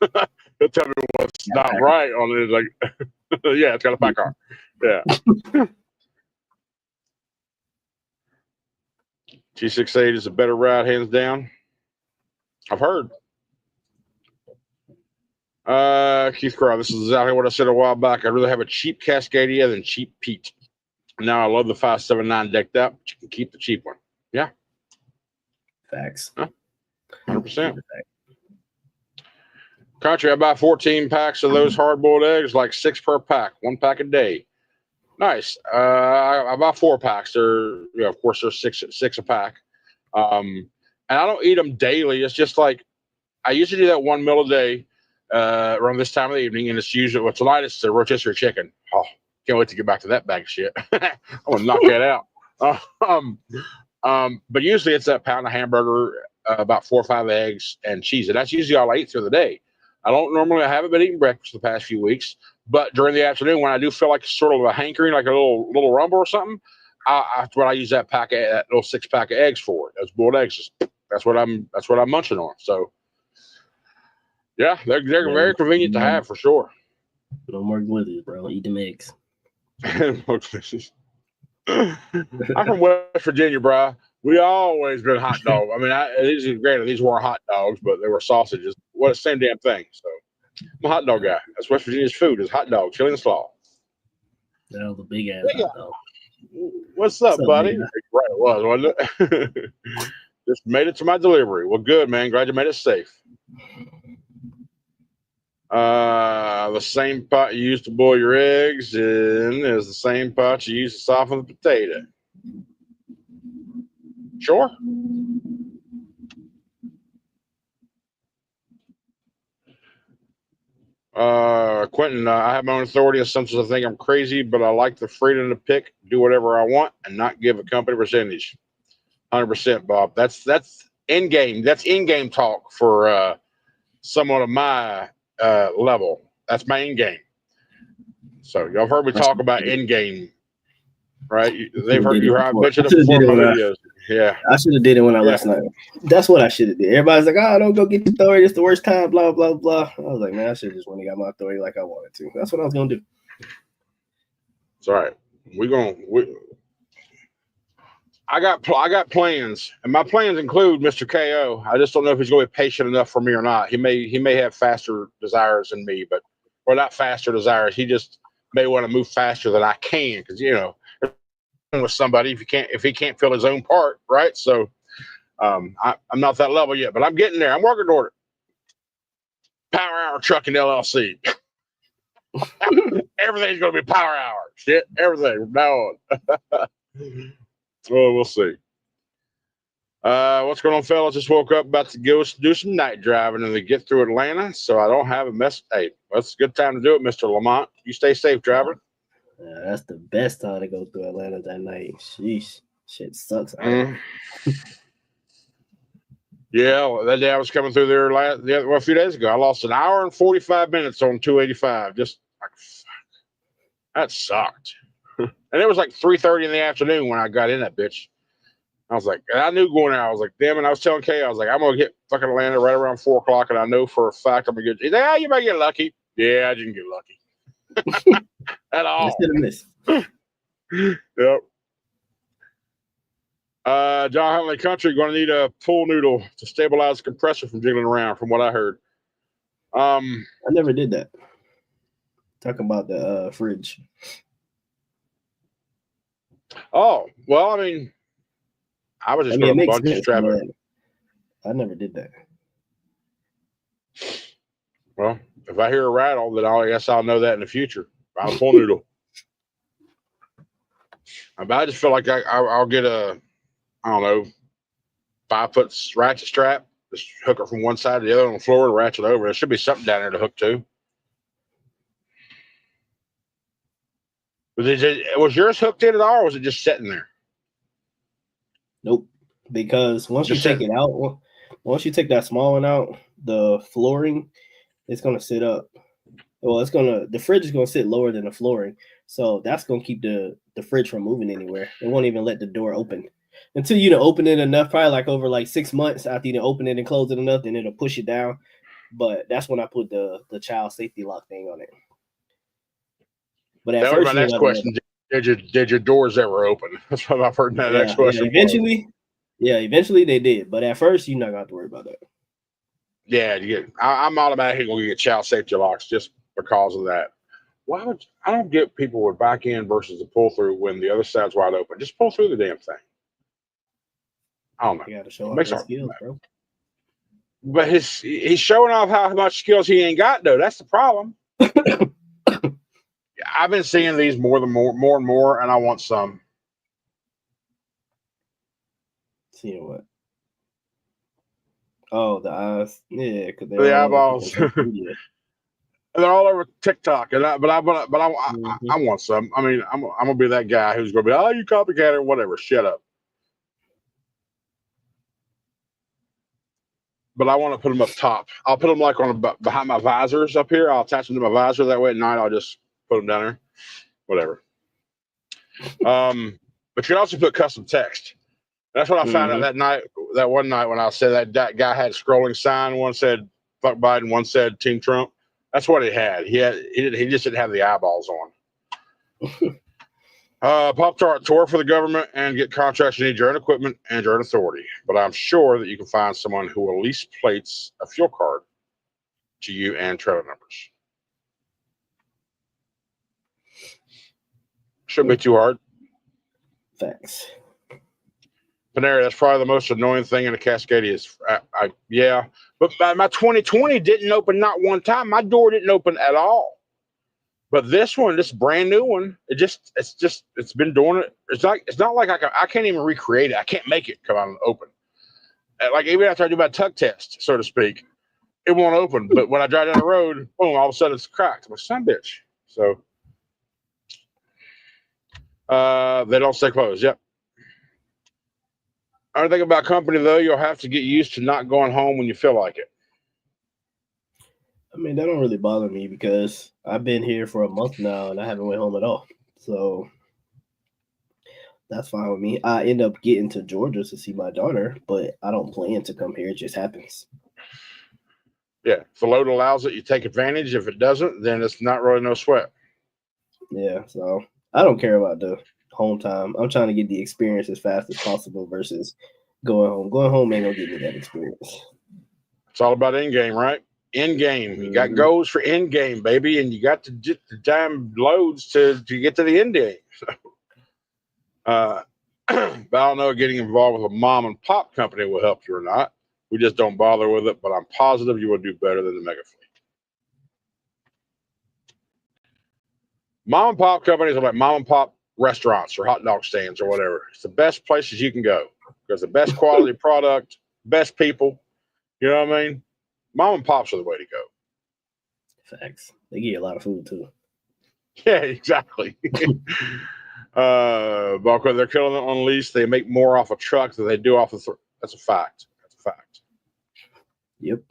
he'll tell me what's not right on it. Like, yeah, it's got a back car. Yeah. G68 is a better ride, hands down. I've heard. Keith Crow, this is exactly what I said a while back. I'd rather have a cheap Cascadia than cheap Pete. Now I love the 579 decked up, but you can keep the cheap one. Yeah. Facts. 100%. Country, I buy 14 packs of those hard-boiled eggs, like 6 per pack, 1 pack a day. Nice. I buy 4 packs. They're, of course, they're six a pack. And I don't eat them daily. It's just like I usually do that 1 meal a day around this time of the evening, and it's usually tonight it's the rotisserie chicken. Oh, can't wait to get back to that bag of shit. I want to knock that out. But usually it's that pound of hamburger, about 4 or 5 eggs and cheese, and that's usually all I eat through the day. I haven't been eating breakfast the past few weeks, But during the afternoon, when I do feel like sort of a hankering, like a little rumble or something, that's what I use that little 6-pack of eggs for. Those boiled eggs. That's what I'm munching on. So yeah, they're very convenient to have for sure. No more glizzies, bro. Eat them eggs. I'm from West Virginia, bro. We always been hot dog. I mean, these weren't hot dogs, but they were sausages. What, same damn thing. So I'm a hot dog guy. That's West Virginia's food is hot dog, chili and slaw. That was a big ass hot dog. What's up, buddy? Man? Right, it was, wasn't it? Just made it to my delivery. Well, good, man. Glad you made it safe. The same pot you use to boil your eggs in is the same pot you use to soften the potato. Sure. Quentin, I have my own authority, and sometimes I think I'm crazy, but I like the freedom to pick, do whatever I want, and not give a company percentage. 100%, Bob. That's in-game. That's in-game talk for someone of my level. That's my in-game. So y'all heard me talk about in-game, right? They've heard you. I mentioned it before in my videos. Yeah, I should have did it when I left night. That's what I should have did. Everybody's like, "Oh, don't go get your authority. It's the worst time." Blah blah blah. I was like, man, I should have just went and got my authority like I wanted to. That's what I was gonna do. It's all right. I got plans, and my plans include Mr. KO. I just don't know if he's going to be patient enough for me or not. He may have faster desires than me, or not faster desires. He just may want to move faster than I can, because with somebody if he can't fill his own part, right? So I'm not that level yet, but I'm getting there. I'm working toward it. Power Hour Trucking LLC. Everything's going to be Power Hour. Shit, everything from now on. Well, we'll see. What's going on, fellas? Just woke up, about to go do some night driving and then get through Atlanta, so I don't have a mess. Hey, that's a good time to do it, Mr. Lamont. You stay safe, driver. Yeah, that's the best time to go through Atlanta that night. Sheesh, shit sucks. Yeah, that day I was coming through there a few days ago. I lost an hour and 45 minutes on 285. Just like, fuck. That sucked. And it was like 3:30 in the afternoon when I got in that bitch. I was like, I knew going there. I was like, damn it. I was telling Kay, I was like, I'm going to hit fucking Atlanta right around 4 o'clock, and I know for a fact I'm going to get. He's like, oh, you might get lucky. Yeah, I didn't get lucky. At all. Yep. John Huntley Country going to need a pool noodle to stabilize the compressor from jiggling around, from what I heard. I never did that. Talking about the fridge. Oh, well, I mean, I was just going to bunch strap it. I never did that. Well, if I hear a rattle, then I guess I'll know that in the future. I'll pool noodle. I just feel like I'll get I don't know, 5-foot ratchet strap, just hook it from one side to the other on the floor and ratchet over. There should be something down there to hook to. Was yours hooked in at all, or was it just sitting there? Nope. Because once you take it out, once you take that small one out, the flooring is gonna sit up. Well, the fridge is gonna sit lower than the flooring, so that's gonna keep the fridge from moving anywhere. It won't even let the door open until you open it enough. Probably like over like 6 months after you open it and close it enough, then it'll push it down. But that's when I put the child safety lock thing on it. But at that was my next question. Did your doors ever open? That's what I've heard. That next question. Eventually they did, but at first you're not gonna have to worry about that. Yeah, I'm automatically going to get child safety locks just because of that. Why would I don't get people with back end versus the pull through when the other side's wide open? Just pull through the damn thing. I don't know. You got to show off his skills, bro. But he's showing off how much skills he ain't got, though. That's the problem. I've been seeing these more and more, and I want some. Seeing what? Oh, the eyes. Yeah, because the eyeballs. They're all over TikTok, and I want some. I mean, I'm gonna be that guy who's gonna be, oh, you copycat or whatever. Shut up. but I want to put them up top. I'll put them like on behind my visors up here. I'll attach them to my visor. That way at night I'll just put them down there. Whatever. But you can also put custom text. That's what I found out that one night when I said that guy had a scrolling sign. One said "fuck Biden," one said "Team Trump." That's what he had. He just didn't have the eyeballs on. Pop-Tart tour for the government and get contracts. You need your own equipment and your own authority. But I'm sure that you can find someone who will lease plates a fuel card to you and trailer numbers. Shouldn't be too hard. Thanks. Panera, that's probably the most annoying thing in the Cascadias. Yeah, but my 2020 didn't open not one time. My door didn't open at all. But this one, this brand new one, it's been doing it. It's not like I can't even recreate it. I can't make it come out and open. Like even after I do my tug test, so to speak, it won't open. But when I drive down the road, boom, all of a sudden it's cracked. I'm like, son bitch. So they don't stay closed. Yep. Other thing about company though, you'll have to get used to not going home when you feel like it. I mean, that don't really bother me because I've been here for a month now and I haven't went home at all. So that's fine with me. I end up getting to Georgia to see my daughter, but I don't plan to come here. It just happens. Yeah. If the load allows it, you take advantage. If it doesn't, then it's not really no sweat. Yeah. So I don't care about the home time. I'm trying to get the experience as fast as possible versus going home. Going home ain't gonna give me that experience. It's all about in game, right? In game. You got goals for in game, baby, and you got to get the damn loads to get to the end game. So, but I don't know, getting involved with a mom and pop company will help you or not. We just don't bother with it, but I'm positive you will do better than the mega fleet. Mom and pop companies are like mom and pop restaurants or hot dog stands or whatever. It's the best places you can go because the best quality product, best people. You know what I mean? Mom and pops are the way to go. Facts. They give you a lot of food too. Yeah, exactly. But they're killing it on lease. They make more off a truck than they do off of. That's a fact. That's a fact. Yep.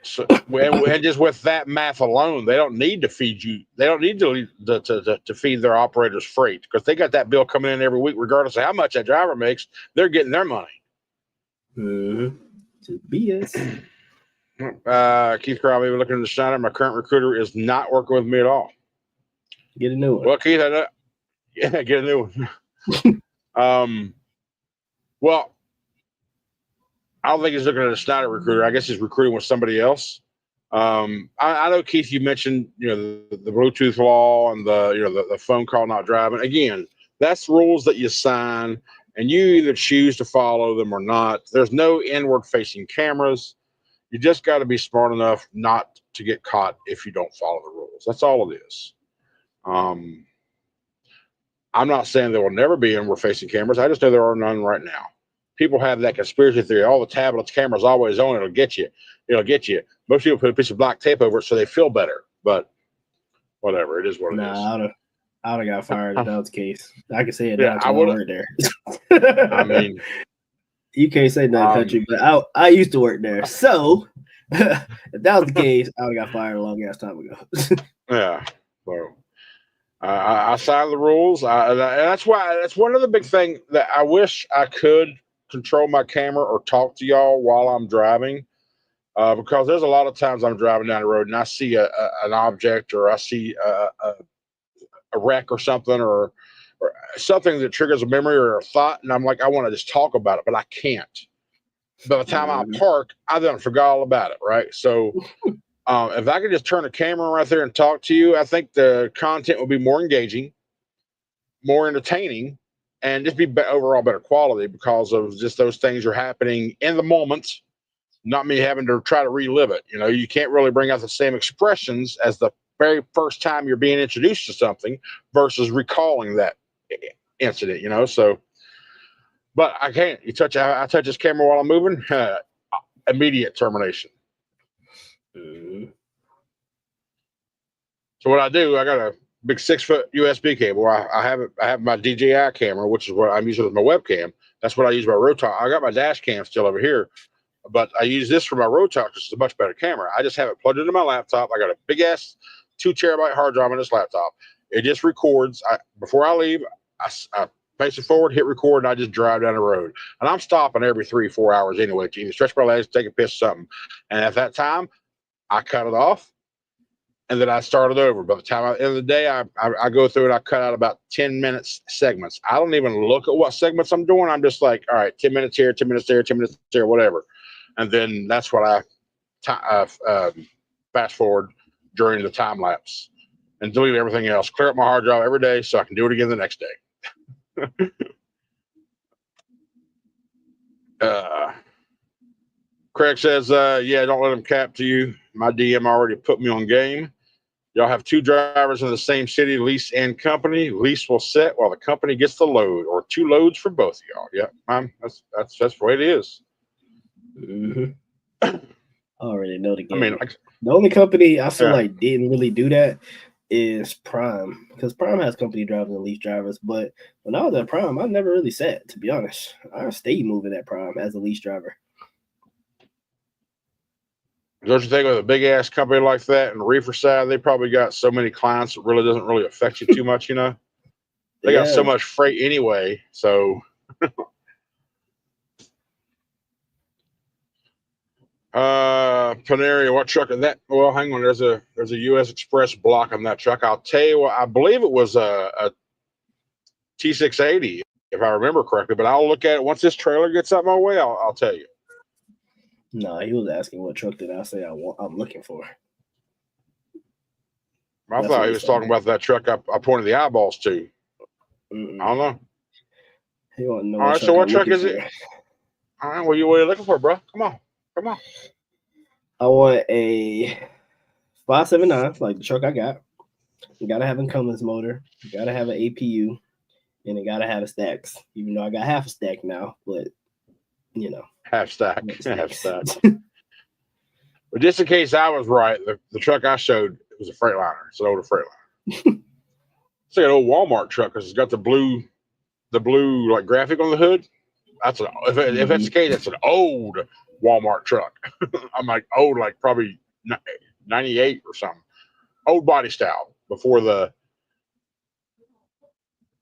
So, and just with that math alone, they don't need to feed you. They don't need to feed their operators freight because they got that bill coming in every week, regardless of how much that driver makes. They're getting their money. To BS. Keith Crowley, looking at the Schneider. My current recruiter is not working with me at all. Get a new one. Well, Keith, yeah, get a new one. Well, I don't think he's looking at a Schneider recruiter. I guess he's recruiting with somebody else. I know, Keith, you mentioned the Bluetooth law and the phone call not driving. Again, that's rules that you sign, and you either choose to follow them or not. There's no inward-facing cameras. You just got to be smart enough not to get caught if you don't follow the rules. That's all it is. I'm not saying there will never be inward-facing cameras. I just know there are none right now. People have that conspiracy theory. All the tablets, cameras always on. It'll get you. It'll get you. Most people put a piece of black tape over it so they feel better. But whatever, it is what it is. I would have got fired if that was the case. I can say it Yeah, now. I would work there. I mean, you can't say that country, but I used to work there. So if that was the case, I would have got fired a long ass time ago. Yeah. So I signed the rules. And that's one of the big things that I wish I could control my camera or talk to y'all while I'm driving. Because there's a lot of times I'm driving down the road and I see an object or I see a wreck or something or something that triggers a memory or a thought, and I'm like, I want to just talk about it, but I can't. By the time I park, I done forgot all about it, right? So if I could just turn the camera right there and talk to you, I think the content will be more engaging, more entertaining, and just be overall better quality because of just those things are happening in the moment, not me having to try to relive it. You can't really bring out the same expressions as the very first time you're being introduced to something versus recalling that incident, so, but I can't. I touch this camera while I'm moving, immediate termination. So what I do, I got a big 6-foot USB cable. I have my DJI camera, which is what I'm using as my webcam. That's what I use my road talk. I got my dash cam still over here. but I use this for my road talk because it's a much better camera. I just have it plugged into my laptop. I got a big ass 2 terabyte hard drive on this laptop. It just records. Before I leave, I face it forward, hit record, and I just drive down the road. And I'm stopping every 3-4 hours anyway to either stretch my legs, take a piss, something. And at that time, I cut it off, and then I started over. By the time at the end of the day, I go through and I cut out about 10 minutes segments. I don't even look at what segments I'm doing. I'm just like, all right, 10 minutes here, 10 minutes there, 10 minutes there, whatever. And then that's what I fast forward during the time lapse and delete everything else. Clear up my hard drive every day so I can do it again the next day. Craig says, yeah, don't let them cap to you. My DM already put me on game. Y'all have 2 drivers in the same city, lease and company. Lease will set while the company gets the load, or 2 loads for both of y'all. Yeah, that's the way it is. Mm-hmm. I already know the game. I mean, the only company I feel like didn't really do that is Prime, because Prime has company drivers and lease drivers. But when I was at Prime, I never really sat, to be honest. I stayed moving at Prime as a lease driver. Don't you think with a big ass company like that and reefer side, they probably got so many clients it really doesn't really affect you too much, you know? They got so much freight anyway, so Panera, what truck is that? Well, hang on, there's a US Express block on that truck. I'll tell you what, I believe it was a T680, if I remember correctly, but I'll look at it once this trailer gets up my way, I'll tell you. No, he was asking what truck did I say I'm looking for. I thought he was talking about that truck I pointed the eyeballs to. I don't know. He want to know. All right, so what truck is it? All right, what are you looking for, bro? Come on. I want a 579, like the truck I got. You gotta have a Cummins motor. You gotta have an APU, and it gotta have a stacks. Even though I got half a stack now, but you know. Half stack. But just in case I was right, the truck I showed was a Freightliner. It's an older Freightliner. It's like an old Walmart truck because it's got the blue like graphic on the hood. That's if that's the case, that's an old Walmart truck. I'm like old, like probably 98 or something. Old body style before the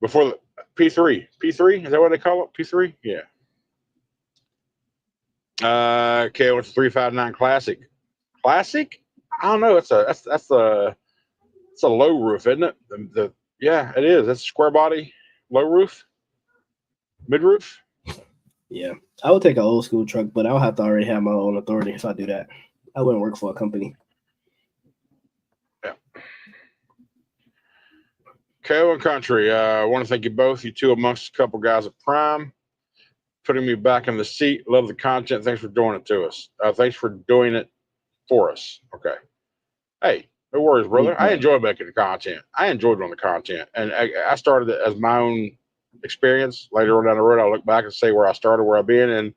P3. P3 is that what they call it? P3, yeah. Okay, what's 359 Classic? Classic? I don't know. That's a low roof, isn't it? Yeah, it is. That's a square body, low roof, mid roof. Yeah, I would take an old school truck, but I'll have to already have my own authority if I do that. I wouldn't work for a company. Yeah. KO and Country. I want to thank you both. You two amongst a couple guys at Prime, putting me back in the seat. Love the content. Thanks for doing it to us. Thanks for doing it for us. Okay. Hey, no worries, brother. I enjoy making the content. I enjoy doing the content. And I started it as my own experience. Later on down the road, I'll look back and say where I started, where I've been. And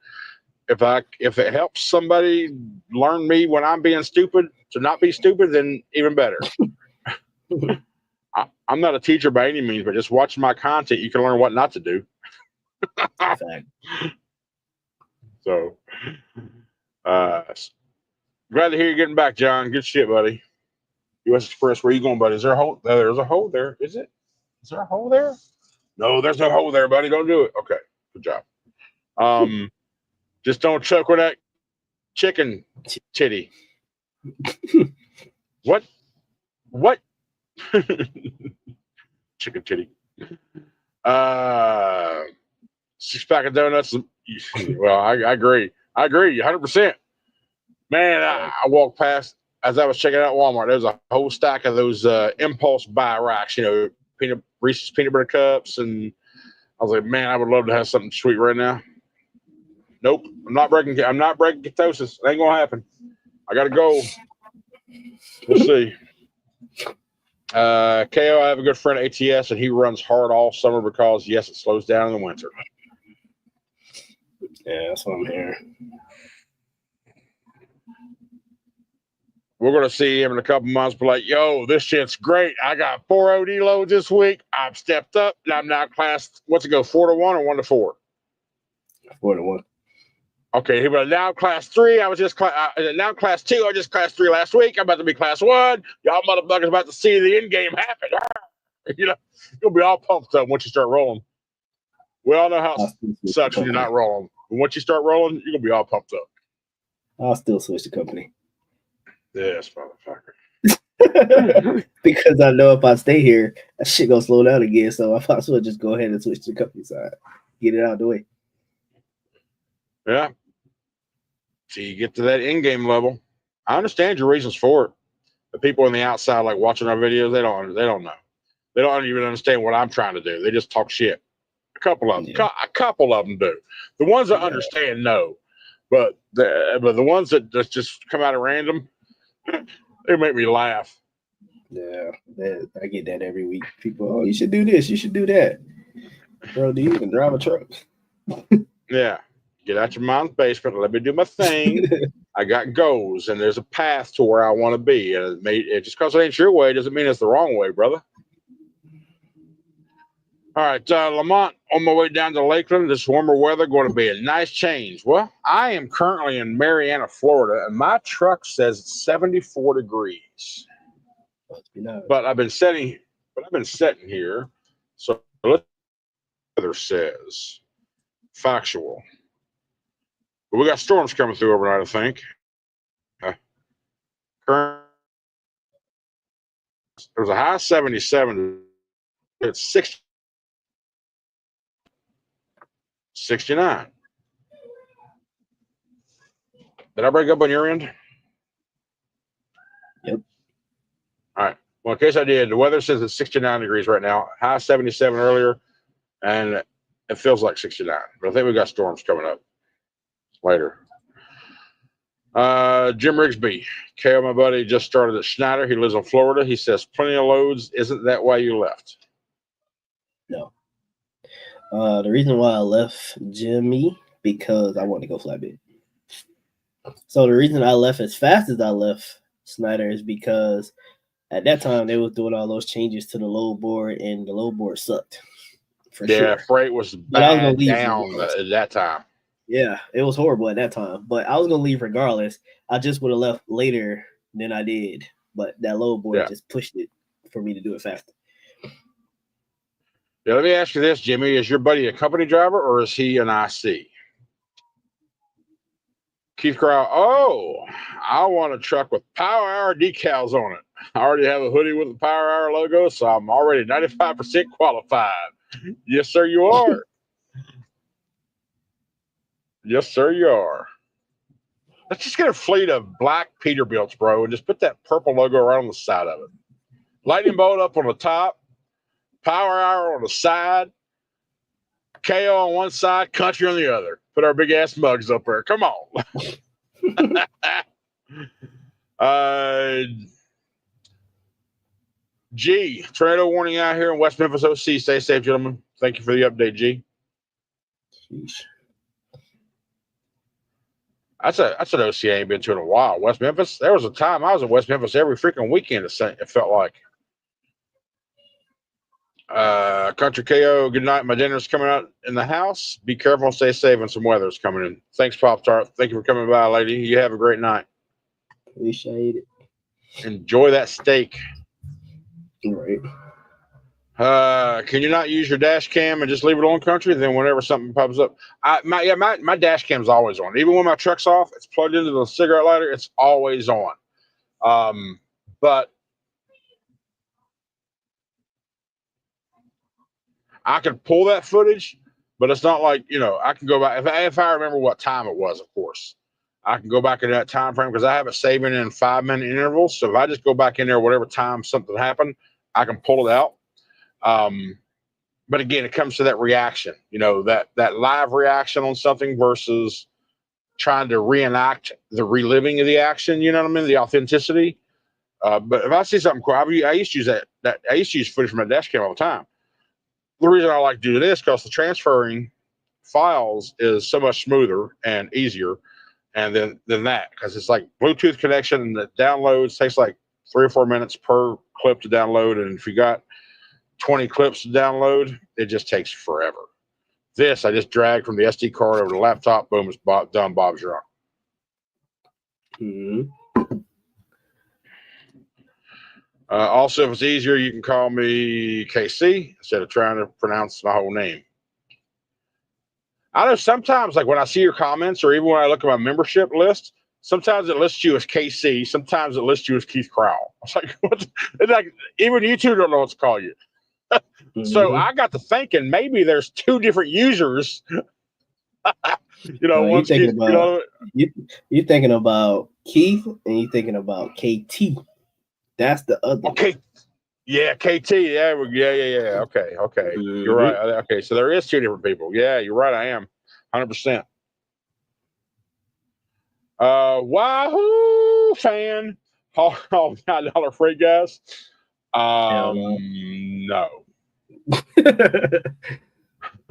if it helps somebody learn me when I'm being stupid to not be stupid, then even better. I'm not a teacher by any means, but just watching my content, you can learn what not to do. So, glad to hear you getting back, John. Good shit, buddy. US Express, where you going, buddy? Is there a hole? There's a hole there. Is it? Is there a hole there? No, there's no hole there, buddy. Don't do it. Okay, good job. Just don't choke with that chicken titty. What? Chicken titty. 6-pack of donuts. Well, I agree. 100%. Man, I walked past as I was checking out Walmart. There's a whole stack of those impulse buy racks, Reese's peanut butter cups, and I was like, man, I would love to have something sweet right now. Nope, I'm not breaking ketosis. It ain't gonna happen. I gotta go. We'll see. KO, I have a good friend at ATS, and he runs hard all summer because, yes, it slows down in the winter. Yeah, that's what I'm hearing. We're going to see him in a couple months, be like, yo, this shit's great. I got 4 OD loads this week. I've stepped up, and I'm now classed, what's it go, 4 to 1 or 1 to 4? 4 to 1. Okay, he was now class 3. I was just now class 2. I was just class 3 last week. I'm about to be class 1. Y'all motherfuckers about to see the end game happen. You know, you'll be all pumped up once you start rolling. We all know how it sucks when you're not rolling. But once you start rolling, you're gonna be all pumped up. I'll still switch the company. Yes, motherfucker. Because I know if I stay here, that shit gonna slow down again. So I might as well just go ahead and switch to the company side. Get it out of the way. Yeah. So you get to that in-game level. I understand your reasons for it. The people on the outside, like watching our videos, they don't know. They don't even understand what I'm trying to do. They just talk shit. A couple of them, a couple of them do. The ones that understand know, but the ones that just come out of random, they make me laugh. Yeah, I get that every week. People, oh, you should do this, you should do that. Bro, do you even drive a truck? Yeah. Get out your mom's basement and let me do my thing. I got goals, and there's a path to where I want to be. And just because it ain't your way doesn't mean it's the wrong way, brother. All right, Lamont, on my way down to Lakeland, this warmer weather going to be a nice change. Well, I am currently in Marianna, Florida, and my truck says it's 74 degrees. But I've been sitting here. So let's see what the weather says. Factual. But we got storms coming through overnight, I think. Current, there's a high 77. It's 69. Did I break up on your end? Yep. All right. Well, in case I did, the weather says it's 69 degrees right now. High 77 earlier, and it feels like 69. But I think we got storms coming up later. Jim Rigsby, KO, my buddy, just started at Schneider. He lives in Florida. He says, plenty of loads. Isn't that why you left? No. The reason why I left Jimmy, because I wanted to go flatbed. So the reason I left as fast as I left Schneider is because at that time they was doing all those changes to the load board, and the load board sucked. Sure. Freight was bad down at that time. Yeah, it was horrible at that time. But I was gonna leave regardless. I just would have left later than I did. But that load board just pushed it for me to do it faster. Yeah, let me ask you this, Jimmy. Is your buddy a company driver or is he an IC? Keith Crow, I want a truck with Power Hour decals on it. I already have a hoodie with the Power Hour logo, so I'm already 95% qualified. Yes, sir, you are. Yes, sir, you are. Let's just get a fleet of black Peterbilts, bro, and just put that purple logo right on the side of it. Lightning bolt up on the top, Power Hour on the side, KO on one side, country on the other. Put our big ass mugs up there. Come on. G, tornado warning out here in West Memphis, OC. Stay safe, gentlemen. Thank you for the update, G. Sheesh. That's an OC I ain't been to in a while. West Memphis. There was a time I was in West Memphis every freaking weekend. It felt like. Country KO. Good night. My dinner's coming out in the house. Be careful. Stay safe. And some weather's coming in. Thanks, Pop Tart. Thank you for coming by, lady. You have a great night. Appreciate it. Enjoy that steak. All right. Can you not use your dash cam and just leave it on, country? Then whenever something pops up, my dash cam's always on. Even when my truck's off, it's plugged into the cigarette lighter. It's always on. But I can pull that footage, but it's not like, I can go back if I remember what time it was. Of course, I can go back in that time frame because I have it saving in 5-minute intervals. So if I just go back in there, whatever time something happened, I can pull it out. But again, it comes to that reaction, that live reaction on something versus trying to reenact the reliving of the action. You know what I mean? The authenticity. But if I see something cool, I used to use I used to use footage from my dash cam all the time. The reason I like doing this because the transferring files is so much smoother and easier, and than that because it's like Bluetooth connection and the downloads takes like 3 or 4 minutes per clip to download, and if you got 20 clips to download, it just takes forever. This I just dragged from the SD card over the laptop. Boom, it's done. Bob's rock. Also, if it's easier, you can call me KC instead of trying to pronounce my whole name. I know sometimes, like when I see your comments or even when I look at my membership list, sometimes it lists you as KC. Sometimes it lists you as Keith Crowell. It's like, it's like even you two don't know what to call you. So I got to thinking maybe there's two different users. One's Keith, you're thinking about Keith and you're thinking about KT. That's the other. Okay. Yeah, KT. Yeah. Okay. You're right. Okay, so there is two different people. Yeah, you're right. I am 100%. Wahoo fan. $9 free guys. No.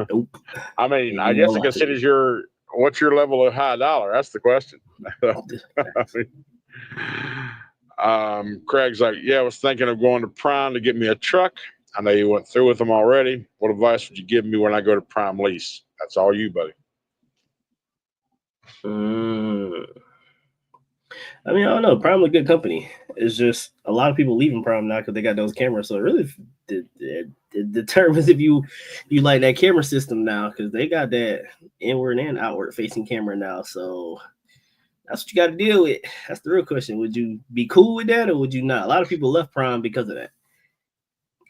Nope. I mean, I guess it considers what's your level of high dollar? That's the question. Craig's like, yeah, I was thinking of going to Prime to get me a truck. I know you went through with them already. What advice would you give me when I go to Prime lease? That's all you, buddy. I mean, I don't know. Prime is a good company. It's just a lot of people leaving Prime now because they got those cameras. So it really it determines if you like that camera system now, because they got that inward and outward facing camera now. So that's what you got to deal with. That's the real question. Would you be cool with that or would you not? A lot of people left Prime because of that.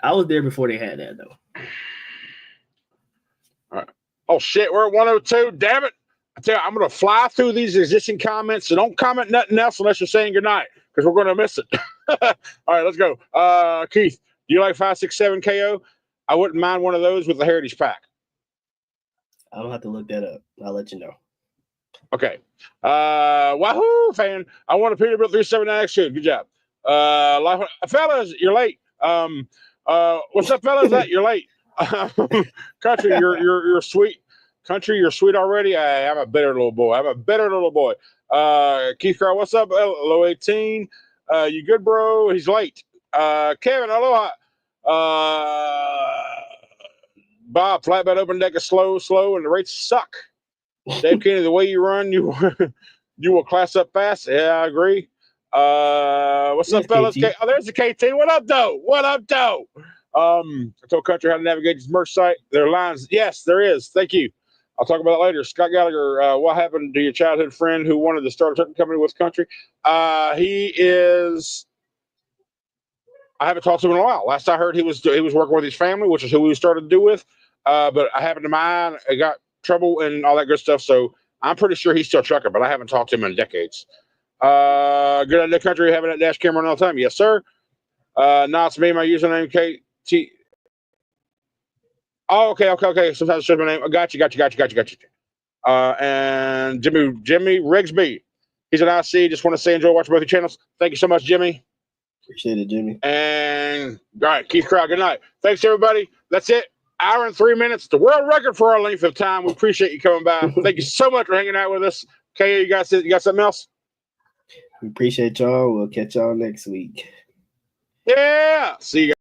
I was there before they had that, though. All right. Oh, shit. We're at 102. Damn it. I tell you, I'm going to fly through these existing comments. So don't comment nothing else unless you're saying goodnight, because we're going to miss it. All right, let's go. Keith, do you like 567 KO? I wouldn't mind one of those with the Heritage Pack. I'll have to look that up. I'll let you know. Okay. Wahoo fan. I want a Peterbilt 379X2. Good job. Fellas, you're late. What's up, fellas? You're late. Country, you're sweet. Country, you're sweet already. I'm a better little boy. Keith Crow, what's up? Low 18. You good, bro? He's late. Kevin, aloha. Bob, flatbed open deck is slow, and the rates suck. Dave Kennedy, the way you run, you will class up fast. Yeah, I agree. What's up, fellas? There's the KT. What up, though? I told Country how to navigate his merch site. There are lines. Yes, there is. Thank you. I'll talk about that later. Scott Gallagher, what happened to your childhood friend who wanted to start a trucking company with Country? He is. I haven't talked to him in a while. Last I heard, he was working with his family, which is who we started to do with. But I happened to mind. I got trouble and all that good stuff. So I'm pretty sure he's still trucking, but I haven't talked to him in decades. Good idea, Country, having that dash camera on all the time. Yes, sir. No, it's me. My username KT. Oh, okay. Sometimes I should my name. I got you. And Jimmy Rigsby. He's an IC. Just want to say enjoy watching both your channels. Thank you so much, Jimmy. Appreciate it, Jimmy. And all right, Keith Crowd. Good night. Thanks, everybody. That's it. Hour and 3 minutes. The world record for our length of time. We appreciate you coming by. Thank you so much for hanging out with us. Okay, you got something else? We appreciate y'all. We'll catch y'all next week. Yeah. See you guys.